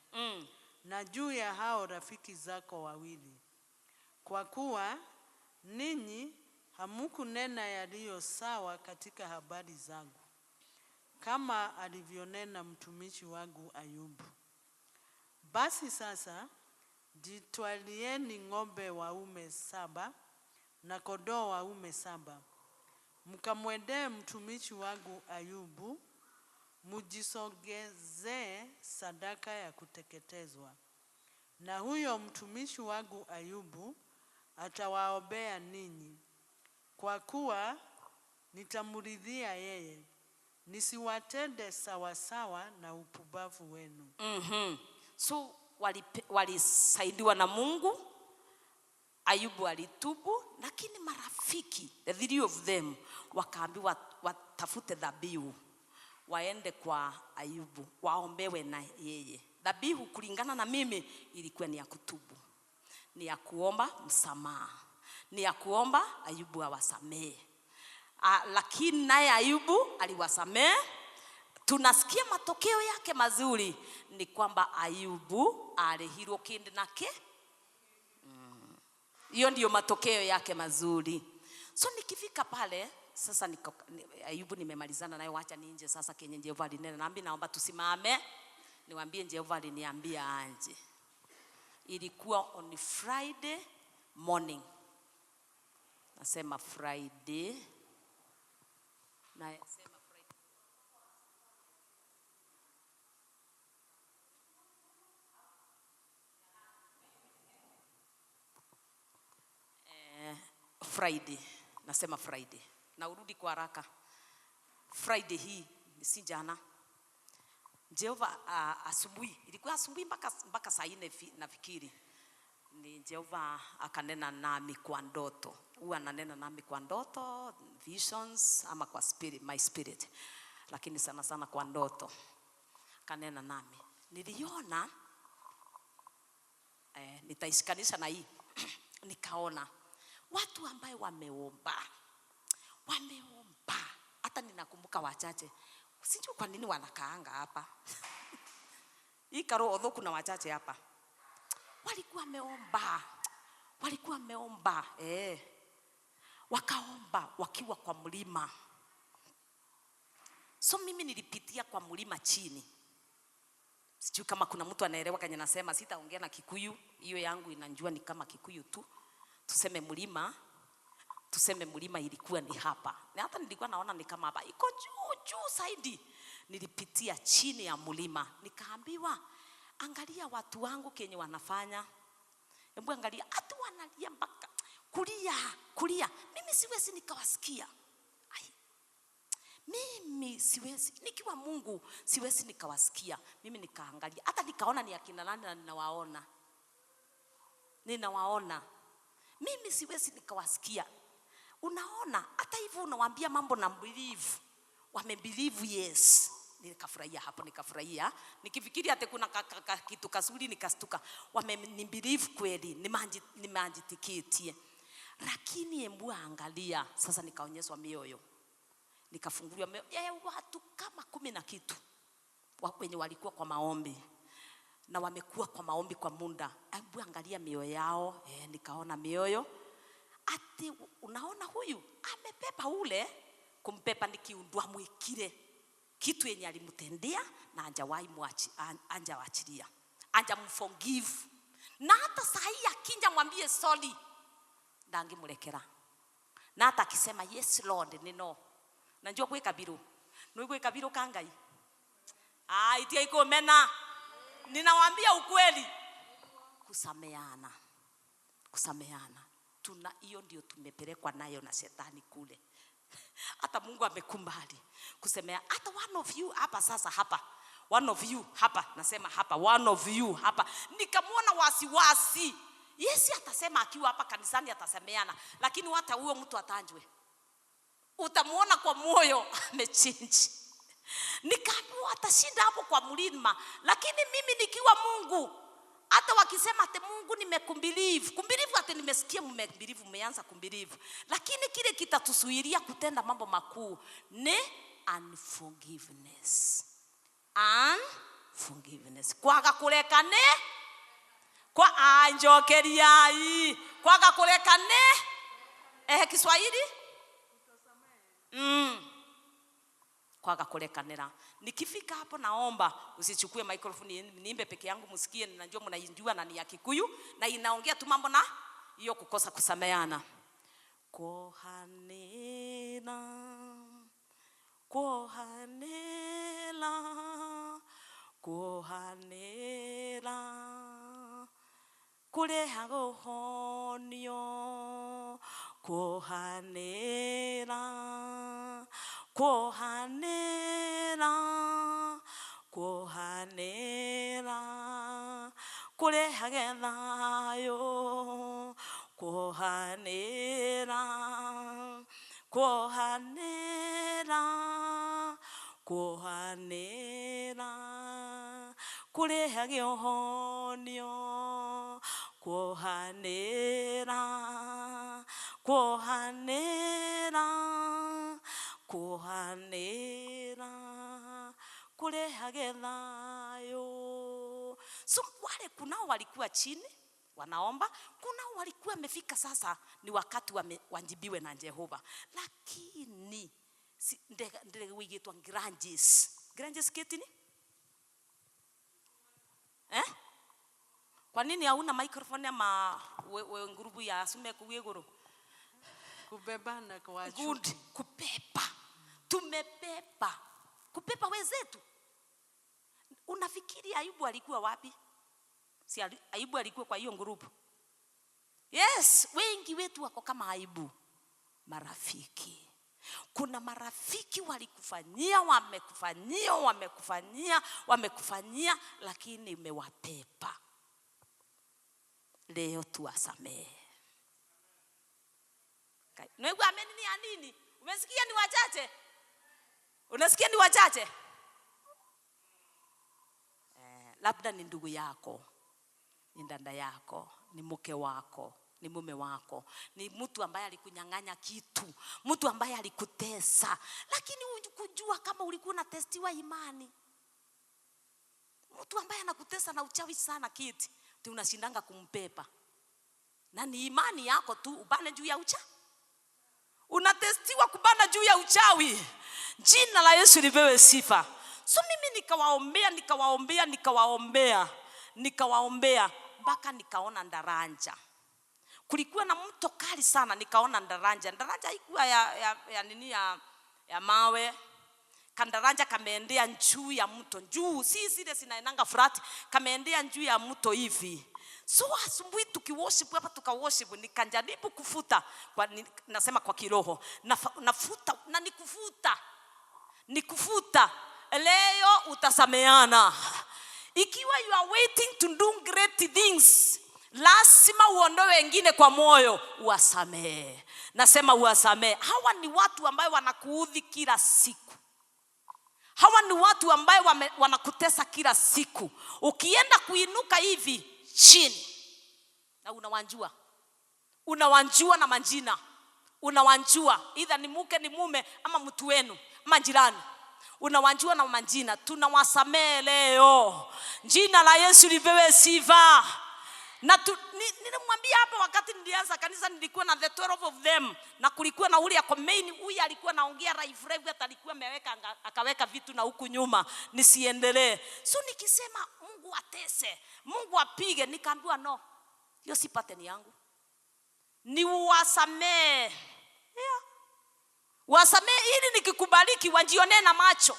na juu ya hao rafiki zako wawili, kwa kuwa ninyi hamukunena yaliyo sawa katika habari zangu, kama alivyonena mtumishi wangu Ayubu. Basi sasa jitwalieni ng'ombe waume 7 na kondoo waume 7, mkamwendee mtumishi wangu Ayubu, mujisogezee sadaka ya kuteketezwa. Na huyo mtumishi wangu Ayubu atawaombea ninyi, kwa kuwa nitamuridhia yeye, nisiwatende sawasawa na upumbavu wenu. So walisaidiwa na Mungu. Ayubu alitubu, lakini marafiki, the 3 of them, wakaambiwa watafute dhabihu, waende kwa Ayubu, waombewe na yeye. Dhabihu kulingana na mimi ilikuwa ni ya kutubu, ni ya kuomba msamaha, ni ya kuomba Ayubu awasamehe. Lakini naye Ayubu aliwasamehe. Tunasikia matokeo yake mazuri ni kwamba Ayubu alihirwo kindi nake. Hiyo ndio matokeo yake mazuri. So nikifika pale sasa Ayubu nimemalizana naye, wacha ninje sasa kenye Jehova alinena. Naomba tusimame niwaambie Jehova aliniambia anje. Ilikuwa on Friday morning. Nasema Friday. Friday, nasema Friday. Na urudi kwa haraka. Friday hii si jana. Jehova asubuhi, ilikuwa asubuhi mpaka saa 4 nafikiri. Ni Jehova akanena nami kwa ndoto. Huwa ananena nami kwa ndoto, visions ama kwa spirit, my spirit. Lakini sana sana kwa ndoto. Kanena nami. Niliona nitaishikanisha na hii. Nikaona watu ambao wameomba. Hata ninakumbuka wachache. Sijui kwa nini wanakaanga hapa. Hii Karo kuna wachache hapa. Walikuwa wameomba. Wakaomba wakiwa kwa mlima. So mimi nilipitia kwa mlima chini. Sijui kama kuna mtu anaelewa kanya nasema, sitaongea na Kikuyu. Hiyo yangu inanjua ni kama Kikuyu tu. Tuseme mlima ilikuwa ni hapa. Na hata nilikuwa naona ni kama hapa. Iko juu zaidi. Nilipitia chini ya mlima. Nikaambiwa, angalia watu wangu kenye wanafanya. Hebu angalia, hata wanalia mpaka kulia. Mimi siwezi nikawasikia. Mimi siwezi, nikiwa Mungu siwezi nikawasikia. Mimi nikaangalia, hata nikaona ni akina nani na ninawaona. Mimi siwezi nikawasikia. Unaona, hata hivyo unawaambia mambo na believe. Wamebelieve yes. Nikafurahia hapo, nikifikiri hata kuna kitu kazuri nikastuka. Wamenibelieve kweli, nimeanjitikitie. Lakini hebu angalia, sasa nikaonyeshwa mioyo. Nikafunguliwa mioyo watu kama 10 na kitu. Wenye walikuwa kwa maombi. Na wamekuwa kwa maombi kwa muda. Hebu angalia mioyo yao. Nikaona mioyo. Ati unaona huyu amepepa ule. Kumpepa nikiundua mwikire kitu yenye alimtendea na anjawachilia. Anjamforgive. Na hata sahi akinja mwambie sorry, ndangimulekera. Na hata akisema yes Lord nino. Najua kuweka biro. Nuikuweka biro kangai. Itia iko mena. Ninawaambia ukweli. Kusameana. Hiyo ndio tumepelekwa nayo na shetani kule. Hata Mungu amekumbali kusemea. Hata one of you hapa sasa hapa. One of you hapa. Nasema hapa. One of you hapa. Nikamwona wasiwasi. Yesu atasema akiwa hapa kanisani atasemeana. Lakini hata huyo mtu atanjwe. Utamuona kwa moyo amechange. Nikaambiwa atashinda hapo kwa mlima. Lakini mimi nikiwa Mungu, hata wakisema ate Mungu nimekumbilivu ate nimesikia mmebelieve, mmeanza kumbilivu. Lakini kile kitatusuiria kutenda mambo makuu ni unforgiveness. Kwaga kurekane. Kwa anjokeriai. Kwaga kurekane. Kiswahili? Kwaga kurekanira. Nikifika hapo naomba usichukue microphone niimbe peke yangu msikie, ninajua mnaijua na ni ya Kikuyu na inaongea tu mambo na hiyo kukosa kusameana. Kohanela kureha guhonio. Kohanela kureha gethayo. Kohanela kureha gĩohonio. Kohanela kureha gethayo. So wale kunao walikuwa chini wanaomba, kunao walikuwa wamefika sasa ni wakati wajibiwe na Jehova. Lakini ndege wigitwa granges ketini? Kwa nini hauna microphone ama ngurubu ya sume kuwegoro? Kubebana kwa chuki. Good. Kupepa. Tumepepa. Kupepa wenzetu. Unafikiri Ayubu alikuwa wapi? Si Ayubu alikuwa kwa hiyo ngurubu? Yes, wengi wetu wako kama Ayubu. marafiki. Kuna marafiki wamekufanyia lakini imewapepa. Leo tuwasamehe. Nwewe ameni ni ya nini? Umesikia ni wachache? Unasikia ni wachache? Labda ni ndugu yako, ni dada yako, ni mke wako, ni mume wako, ni mtu ambaye alikunyang'anya kitu, mtu ambaye alikutesa, lakini hujua kama ulikuwa unatestiwa imani. Mtu ambaye anakutesa na uchawi sana kiti, unashindanga kumpepa. Na ni imani yako tu ubane juu ya uchawi. Unatestiwa kubana juu ya uchawi. Jina la Yesu lipewe sifa. So mimi nikawaombea mpaka nikaona daraja. Kulikuwa na mto kali sana, nikaona daraja. Daraja haikuwa ya mawe. Kandaraja kameendea juu ya mto. Juu si zile zinaenanga flat, kameendea juu ya mto hivi. So asubuhi tukiworship hapa tukaworship, nikajaribu kufuta nasema kwa kiroho. Nafuta na nikufuta. Leo utasameana. Ikiwa you are waiting to do great things, lazima uondoe wengine kwa moyo, uwasamehe. Nasema uwasamehe. Hawa ni watu ambao wanakuudhi kila siku. Hawa ni watu ambao wanakutesa kila siku. Ukienda kuinuka hivi chini na unawanjua na majina. Unawanjua either ni mke ni mume ama mtu wenu ama jirani. Unawanjua na majina. Tunawasamehe leo. Jina la Yesu lipewe sifa. Na nilimwambia hapa wakati nilianza kanisa, nilikuwa na the 12 of them, na kulikuwa na ule yako main, huyu alikuwa naongea live hata alikuwa akaweka vitu na huku nyuma nisiendelee. So nikisema Mungu atese, Mungu apige, nikaambiwa no, hiyo si pattern yangu. Ni uwasamehe. Wasamehe ili nikikubaliki wajione na macho.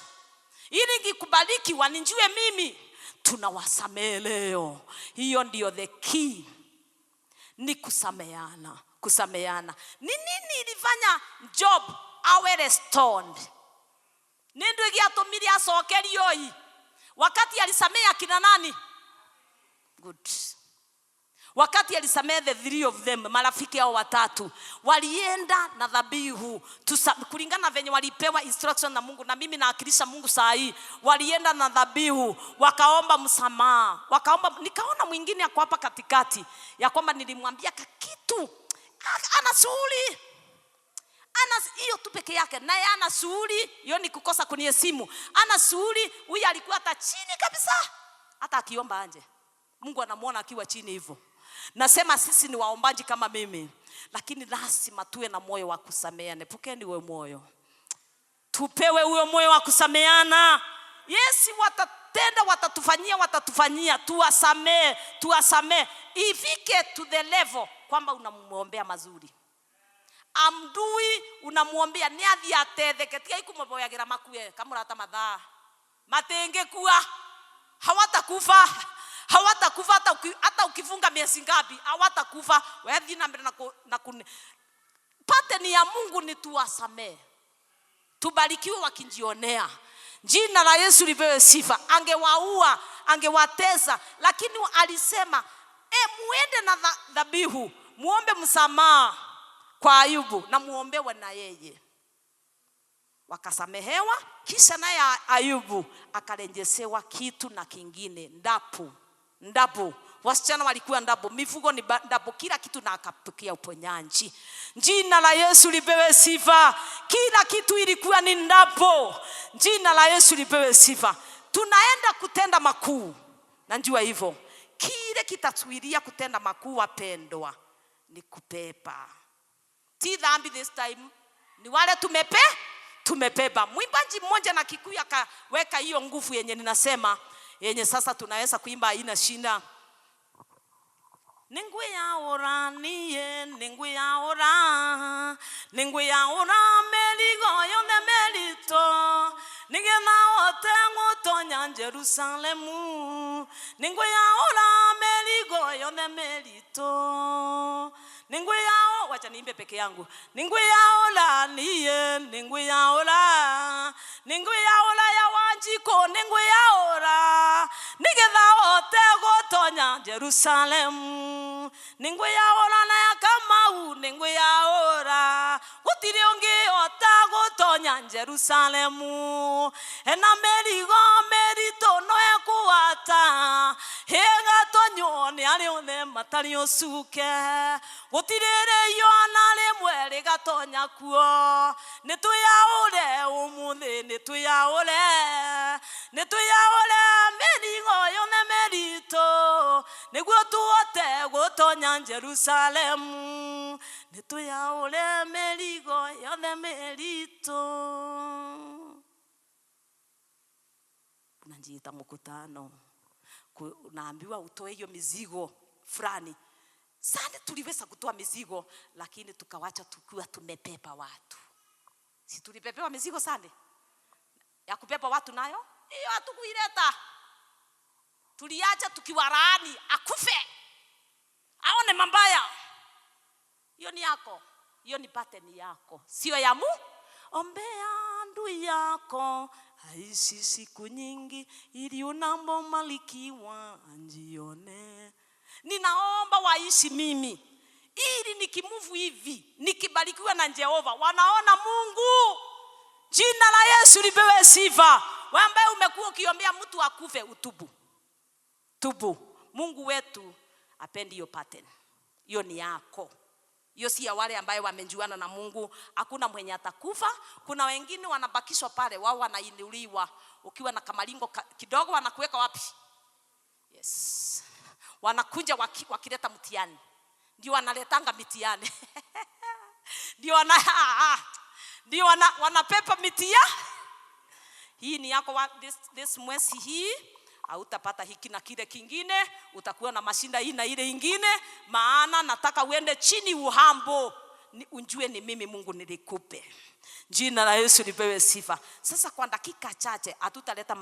Ili nikikubaliki wanijue mimi. Tunawasamehe leo. Hiyo ndio the key. Ni kusameana. Ni nini ilifanya Job awe restored? Ndio giatumiri asokeri yoi. Wakati alisamehe akina nani? Good. Wakati alisamehe the 3 of them, marafiki hao watatu, walienda na dhabihu. Kulingana venye walipewa instruction na Mungu, na mimi naakilisha Mungu saa hii, walienda na dhabihu, wakaomba msamaha. Nikaona mwingine yako hapa katikati, ya kwamba nilimwambia kitu, ana shughuli. Hiyo tu peke yake, naye ana shughuli, hiyo ni kukosa kuniheshimu. Ana shughuli, huyu alikuwa hata chini kabisa. Hata akiomba anje, Mungu anamuona akiwa chini hivyo. Nasema sisi ni waombaji kama mimi, lakini lazima tuwe na moyo wa kusameheana. Pokeeni huo moyo. Tupewe huo moyo wa kusameheana. Yes, watatenda, watatufanyia, tuwasamehe. Ifike to the level kwamba unamuombea mazuri. Amdui unamuombea ni athi atetheke, tia ikumuboyagira makue kama rata mathaa. Matenge kuwa hawatakufa hata ukifunga miezi ngapi, hawatakufa. Wewe dhina mbele na pattern ya Mungu ni tuwasamehe. Tubarikiwe wakijionea. Jina la Yesu lipewe sifa. Angewaua, angewatesa, lakini alisema muende na dhabihu, muombe msamaha kwa Ayubu na muombewe na yeye. Wakasamehewa, kisha naye Ayubu akarejeshewa kitu na kingine, ndapo. Wasichana walikuwa ndapo, mifugo ni ndapo, kila kitu, na akapokea uponyaji. Jina la Yesu lipewe sifa. Kila kitu ilikuwa ni ndapo. Jina la Yesu lipewe sifa. Tunaenda kutenda makuu. Najua hivyo. Kile kitatuilia kutenda makuu, wapendwa, ni kupepa. Si dhambi this time. Ni wale tumepepa. Mwimbaji mmoja na Kikuyu akaweka hiyo nguvu yenye ninasema, yenye sasa tunaweza kuimba haina shida. Ninguyaura meligo yonde melito, ningena otengo tonya Jerusalemu. Ninguyaura meligo yonde melito, ninguyaura, wacha niimbe peke yangu. Ninguyaola niye, ninguyaola. Ninguyaola ya Wanjiko, ninguyaola. Nigetha ote gotonya Jerusalem. Ninguyaola na ya Kamau, ninguyaola. Gutiri onge ota gotonya Jerusalem. Ena merito no ekuata. Hega tonyo ni ari one matari osuke. Gutirere yona lemwe rigatonya kuo. Nituyaole umuthi, nituyaole merigo yone merito. Niguo tuote gotonya Jerusalem. Nituyaole merigo yone merito. Unajiita mkutano, unaambiwa utoe hiyo mizigo fulani. Sasa tuliweza kutoa mizigo, lakini tukawacha tukiwa tumepepa watu. Si tulipepewa mizigo sana ya kupepa watu nayo? Hiyo hatukuileta. Tuliacha tukiwalaani akufe, aone mambaya. Hiyo ni yako, hiyo ni pattern yako, sio ya Mungu. Ombea ndui yako aishi siku nyingi, ili unapomalikiwa anjione. Ninaomba waishi mimi, ili nikimuvu hivi, nikibarikiwa na Jehova, wanaona Mungu. Jina la Yesu lipewe sifa. Wewe ambaye umekuwa ukiombea mtu akufe, utubu. Tubu. Mungu wetu apendi hiyo pattern. Hiyo ni yako. Hiyo si ya wale ambaye wamejuana na Mungu. Hakuna mwenye atakufa. Kuna wengine wanabakishwa pale, wao wanainuliwa. Ukiwa na kamalingo kidogo wanakuweka wapi? Yes. Wanakuja wakileta mtihani. Ndio wanaletanga mitihani. Ndio wanapepa mitihani. Hii ni yako this mwezi hii. Hautapata hiki na kile kingine, utakuwa na mashinda hii na ile ingine. Maana nataka uende chini uhambo, unjue ni mimi Mungu nilikupe. Jina la Yesu lipewe sifa. Sasa kwa dakika chache hatutaleta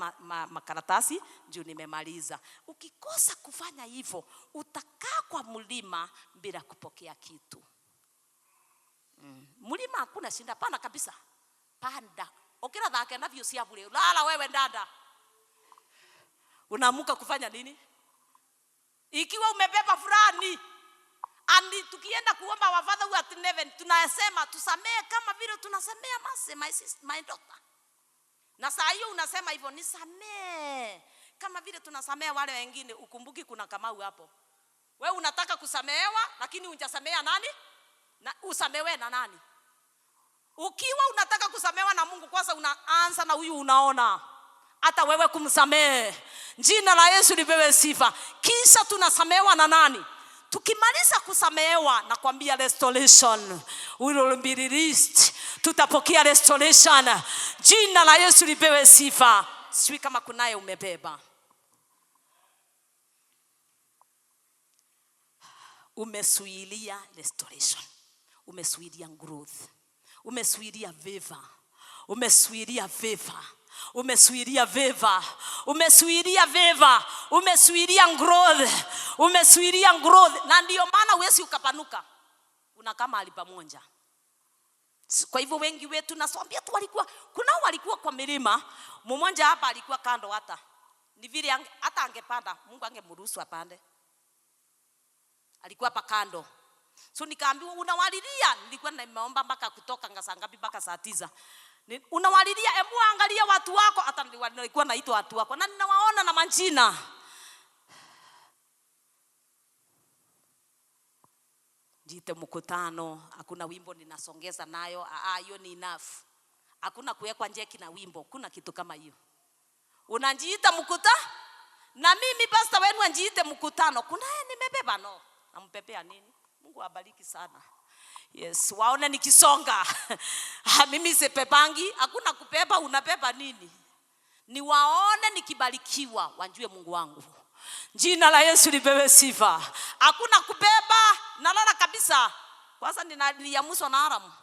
makaratasi juu nimemaliza. Ukikosa kufanya hivyo, utakaa kwa mlima bila kupokea kitu. Mlima hakuna shinda, pana kabisa. Panda. Okira dhake navyo sia bure. Lala wewe dada. Unaamuka kufanya nini? Ikiwa umebeba fulani, andi tukienda kuomba wa Father who art in heaven, tunasema tusamee kama vile tunasemea my daughter. Na saa hiyo unasema hivyo, nisamee kama vile tunasamea wale wengine. Ukumbuki kuna Kamau hapo. Wewe unataka kusamehewa, lakini unjasamea nani? Na usamewe na nani? Ukiwa unataka kusamehewa na Mungu, kwanza unaanza na huyu unaona hata wewe kumsamehe. Jina la Yesu lipewe sifa. Kisha tunasamehewa na nani? Tukimaliza kusamehewa, nakwambia restoration will be released. Tutapokea restoration. Jina la Yesu lipewe sifa. Sijui kama kunaye umebeba. Umesuilia restoration. Umesuilia growth. Umesuilia favor. Umesuilia favor. Umesuilia favor. Umesuilia favor. Umesuilia growth. Umesuilia growth. Na ndio maana huwezi ukapanuka. Una kama alipamonja. Kwa hivyo wengi wetu nasambia tu walikuwa kwa milima. Mmoja hapa alikuwa kando hata. Ni vile hata angepanda, Mungu angemruhusu apande. Alikuwa hapa kando. So nikaambiwa unawalilia. Nilikuwa nimeomba mpaka kutoka ngasa ngapi mpaka saa 9. Unawalilia, hebu angalia watu wako. Hata nilikuwa naitwa watu wako na ninawaona na majina. Jite mkutano, hakuna wimbo ninasongeza nayo. Hiyo ni enough. Hakuna kuwekwa njeki na wimbo, kuna kitu kama hiyo. Unajiita mkutano? Na mimi pastor wenu anjiite mkutano. Kuna nimebeba no. Nampepea nini? Mungu abariki sana. Yes, waone nikisonga. Mimi sipepangi, hakuna kupepa, unapepa nini? Ni waone nikibarikiwa, wanjue Mungu wangu. Jina la Yesu lipewe sifa. Hakuna kupepa, nalala kabisa. Kwanza niliamuswa na haramu.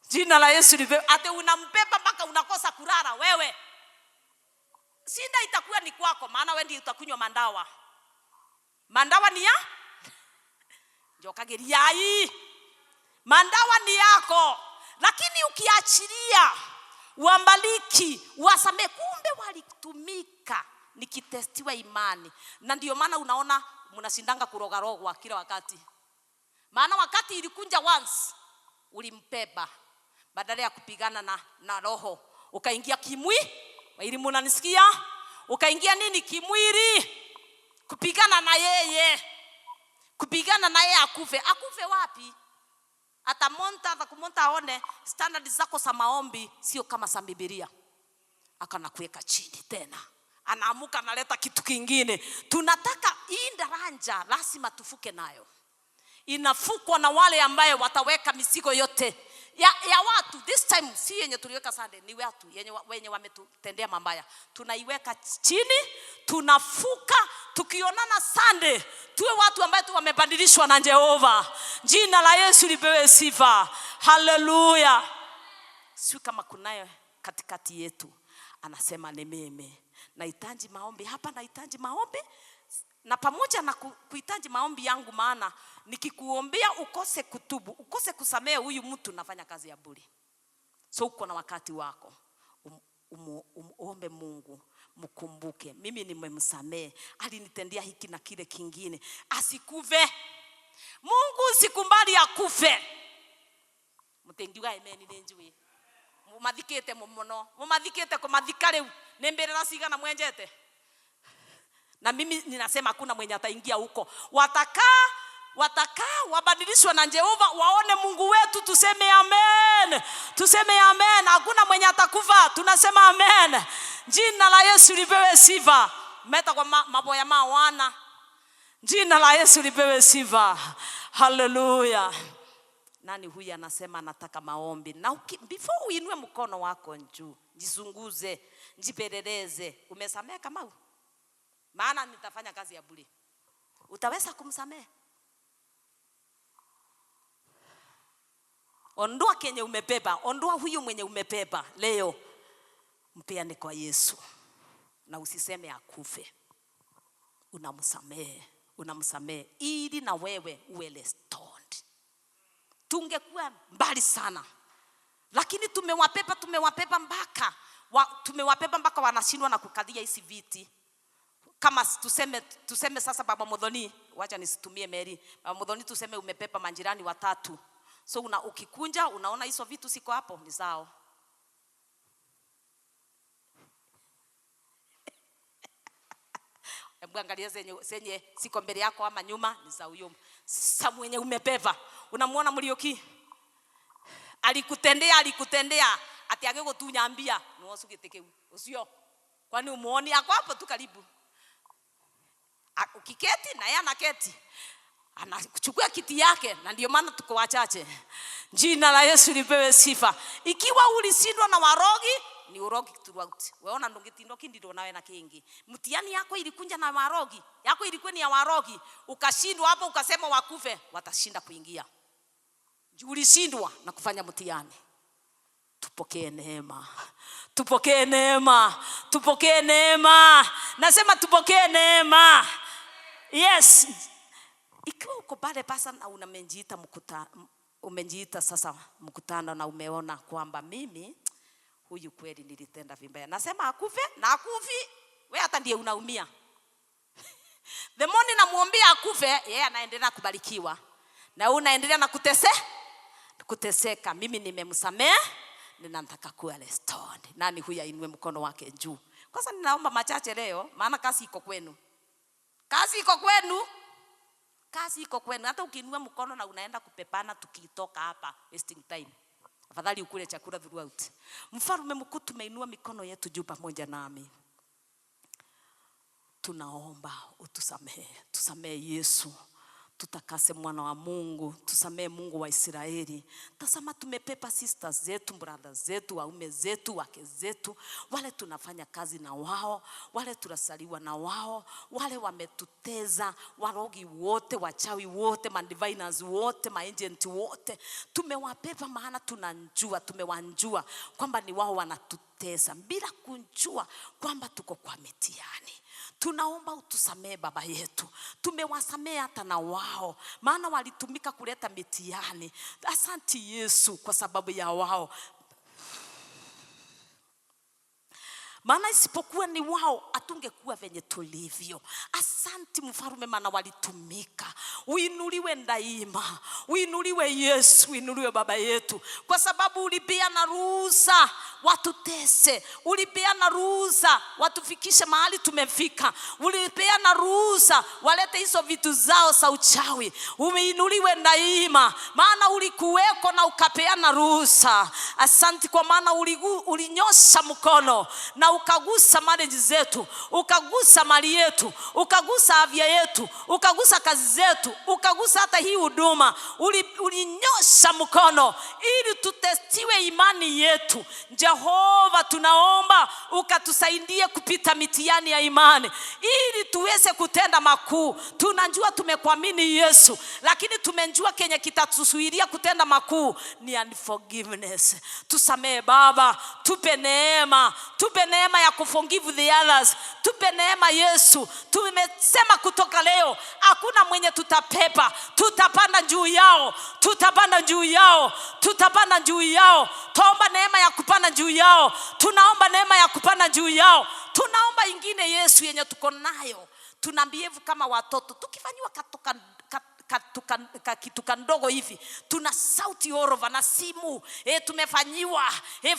Jina la Yesu lipewe. Ate unampepa mpaka unakosa kulala wewe. Sinda itakuwa ni kwako, maana wewe ndiye utakunywa mandawa. Mandawa ni ya? Joka geriai. Mandawa ni yako, lakini ukiachilia uambaliki, uwasamehe, kumbe walitumika nikitestiwa imani. Na ndio maana unaona mnashindanga kurogarogwa kila wakati. Maana wakati ilikunja once, ulimpeba badala ya kupigana na roho, ukaingia kimwili. Ili mnanisikia? Ukaingia nini? Kimwili. Kupigana na yeye. Kupigana na yeye akufe. Akufe wapi? Atakumonta aone standard zako za maombi sio kama za Biblia. Akanakuweka chini tena. Anaamuka analeta kitu kingine. Tunataka hii daraja lazima tufuke nayo. Inafukwa na wale ambaye wataweka mizigo yote ya watu. This time si yenye tuliweka Sunday, ni watu wenye wametutendea mabaya. Tunaiweka chini, tunafuka, tukionana Sunday tuwe watu ambaye tu wamebadilishwa na Jehova. Jina la Yesu lipewe sifa. Haleluya. Sio kama kunaye katikati yetu anasema ni mimi nahitaji maombi hapa, nahitaji maombi, na pamoja na kuhitaji maombi yangu, maana nikikuombea ukose kutubu, ukose kusamehe huyu mtu, nafanya kazi ya bure. So uko na wakati wako, uombe Mungu, mkumbuke mimi nimemsamehe, alinitendea hiki na kile kingine, asikuve. Mungu sikumbali akufe. Mutengiwa amen nenjui. Mumathikete mumono, mumathikete kumathika leo nemberera sigana mwenjete. Na mimi ninasema hakuna mwenye ataingia huko. Watakaa wabadilishwe na Jehova, waone Mungu wetu, tuseme amen. Tuseme amen. Hakuna mwenye atakufa, tunasema amen. Jina la Yesu lipewe sifa. Meta kwa maboya mawana. Jina la Yesu lipewe sifa. Haleluya. Nani huyu anasema nataka maombi? Na before uinue mkono wako juu, jisunguze, jipeleleze. Umesamehe kama? Maana nitafanya kazi ya bure. Utaweza kumsamehe? Ondoa kenye umebeba, ondoa huyu mwenye umebeba leo, mpeane kwa Yesu. Na usiseme akufe. Unamsamehe ili na wewe uwe restored. Tungekuwa mbali sana, lakini tumewapeba mpaka wanashindwa na kukalia hizi viti. Kama tuseme sasa Baba Modhoni, wacha nisitumie Mary. Baba Modhoni tuseme umepepa manjirani 3. So ukikunja unaona hizo vitu siko hapo, ni zao. Hebu angalia zenye siko mbele yako ama nyuma, ni za huyo. Sasa mwenye umepepa, unamuona Mlioki? Alikutendea ati agego tu nyambia, nuosu giteke usio. Kwani umuoni yako hapo tu karibu? Ukiketi na yeye anaketi, anachukua kiti yake, na ndio maana tuko wachache. Jina la Yesu lipewe sifa. Ikiwa ulishindwa na warogi, ni urogi throughout. Weona ndongetindo kindiro nawe na kingi. Mtihani yako ilikunja na warogi, yako ilikuwa ni ya warogi, ukashindwa hapo, ukasema wakufe, watashinda kuingia. Ulishindwa na kufanya mtihani. Tupokee neema. Tupokee neema. Tupokee neema. Nasema tupokee neema. Yes. Ikiwa uko pale pasa na umejiita sasa mkutano na umeona kwamba mimi huyu kweli nilitenda vibaya, nasema akufe na akufi, wewe hata ndiye unaumia. The morning namuombea akufe, yeye anaendelea kubarikiwa, na unaendelea na kuteseka. Mimi nimemsamehe, ninataka kuwa restored. Nani huyu ainue mkono wake juu? Kwanza ninaomba machache leo, maana kazi iko kwenu. Kazi iko kwenu. Kazi iko kwenu. Hata ukiinua mkono na unaenda kupepana tukitoka hapa, wasting time. Afadhali ukule chakula throughout. Mfalme mkuu, tumeinua mikono yetu juu pamoja nami. Tunaomba utusamehe. Tusamehe Yesu. Tutakase mwana wa Mungu, tusamehe Mungu wa Israeli. Tazama tumepepa sisters zetu, brothers zetu, waume zetu, wake zetu, wale tunafanya kazi na wao, wale tunasaliwa na wao, wale wametuteza, warogi wote, wachawi wote, mandiviners wote, maagent wote. Tumewapepa maana tumewanjua kwamba ni wao wanatutesa bila kujua kwamba tuko kwa mitihani. Tunaomba utusamee Baba yetu. Tumewasamea hata na wao, maana walitumika kuleta mitihani. Asante Yesu kwa sababu ya wao, maana isipokuwa ni wao hatungekuwa venye tulivyo. Asante Mfalme, maana walitumika. Uinuliwe daima, uinuliwe Yesu, uinuliwe Baba yetu, kwa sababu ulipeana ruhusa watutese, ulipeana ruhusa watufikishe mahali tumefika, ulipeana ruhusa walete hizo vitu zao za uchawi. Umeinuliwe daima, maana ulikuweko na ukapeana ruhusa. Asante kwa maana ulinyosha mkono na ukagusa marriage zetu, ukagusa mali yetu, ukagusa afya yetu, ukagusa kazi zetu, ukagusa hata hii huduma. Ulinyosha mkono ili tutestiwe imani yetu. Jehova, tunaomba ukatusaidie kupita mitihani ya imani ili tuweze kutenda makuu. Tunajua tumekuamini Yesu, lakini tumejua kenye kitatusuiria kutenda makuu ni unforgiveness. Tusamee Baba, tupe neema, tupe neema ya kuforgive the others. Tupe neema Yesu. Tumesema kutoka leo hakuna mwenye tutapepa, tutapanda juu yao, tutapanda juu yao, tutapanda juu yao. Tuomba neema ya kupanda juu yao, tunaomba neema ya kupanda juu yao. Tunaomba ingine Yesu yenye tuko nayo, tunambievu kama watoto, tukifanywa kitu kandogo hivi tuna sauti orova na simu, tumefanyiwa,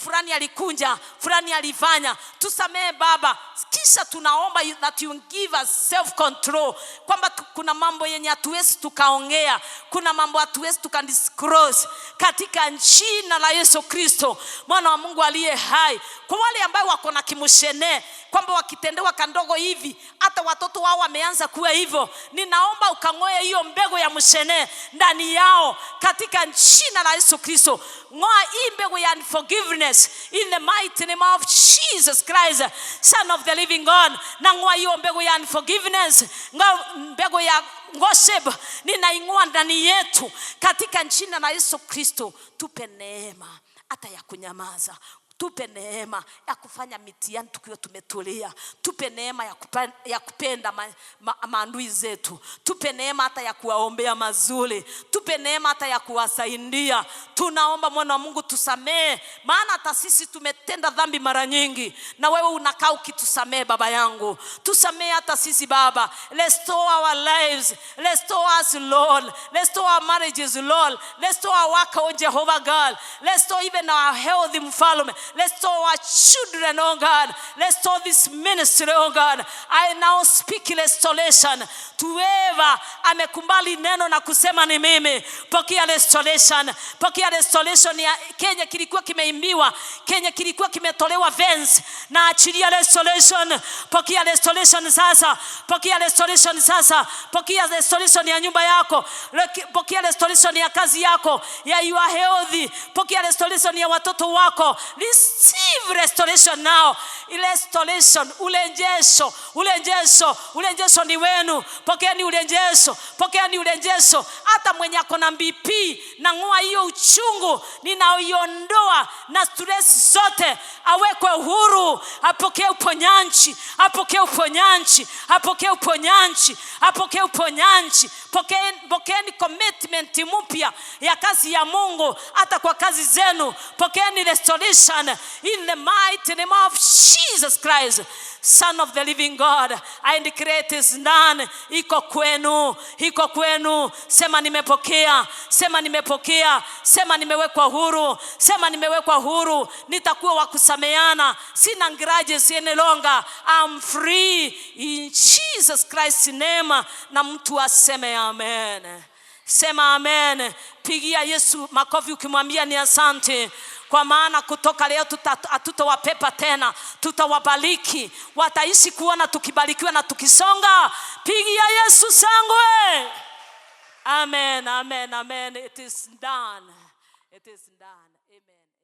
fulani alikunja, fulani alifanya. Tusamee Baba, kisha tunaomba that you give us self control, kwamba kuna mambo yenye hatuwezi tukaongea, kuna mambo hatuwezi tukadisclose, katika jina la Yesu Kristo mwana wa Mungu aliye hai. Kwa wale ambao wako na kimushene, kwamba wakitendewa kandogo hivi hata watoto wao wameanza kuwa hivyo, ninaomba ukang'oe hiyo mbegu ya mshene ndani yao katika jina la Yesu Kristo. Ng'oa hii mbegu ya unforgiveness in the mighty name of Jesus Christ, Son of the living God. Na ng'oa hiyo mbegu ya unforgiveness, mbegu ya gossip, ninaing'oa ndani yetu katika jina la Yesu Kristo. Tupe neema hata ya kunyamaza, tupe neema ya kufanya mitihani tukiwa tumetulia, tupe neema ya kupenda maadui zetu, tupe neema hata ya kuwaombea mazuri, tupe neema hata ya kuwasaidia. Tunaomba mwana wa Mungu tusamee, maana hata sisi tumetenda dhambi mara nyingi, na wewe unakaa ukitusamee Baba yangu. Tusamee hata sisi Baba. Restore our lives, restore us Lord, restore our marriages Lord, restore our work oh Jehovah God, restore even our health Mfalme, restore our children oh God, restore this ministry oh God. I now speak restoration to whoever amekumbali neno na kusema ni mimi. Pokea restoration, pokea restoration ya Kenya kilikuwa kimeimbiwa, Kenya kilikuwa kimetolewa vents, na achilia restoration. Pokea restoration sasa, pokea restoration sasa, pokea restoration ya nyumba yako, pokea restoration ya kazi yako, ya your health, pokea restoration ya watoto wako. Receive restoration now. Restoration, urejesho, urejesho, urejesho ni wenu. Pokeeni urejesho, pokeeni urejesho. Hata mwenye ako na BP, na ng'oa hiyo uchungu, ninaiondoa na stress zote, awekwe huru, apokee uponyaji, apokee uponyaji, apokee uponyaji, apokee uponyaji. Pokeeni commitment mpya ya kazi ya Mungu hata kwa kazi zenu. Pokeeni restoration in the mighty name of Jesus Christ, Son of the living God. I declare it is done. Iko kwenu, iko kwenu. Sema nimepokea, sema nimepokea, sema nimewekwa huru, sema nimewekwa huru. Nitakuwa wa kusameana, sina grudges any longer. I'm free in Jesus Christ's name. Na mtu aseme amen. Sema amen. Pigia Yesu makofi ukimwambia ni asante. Kwa maana kutoka leo hatutawapepa tena, tutawabariki. Wataishi kuona tukibarikiwa na tukisonga. Pigia Yesu sangwe. Amen, amen, amen. It is done. It is done. Amen.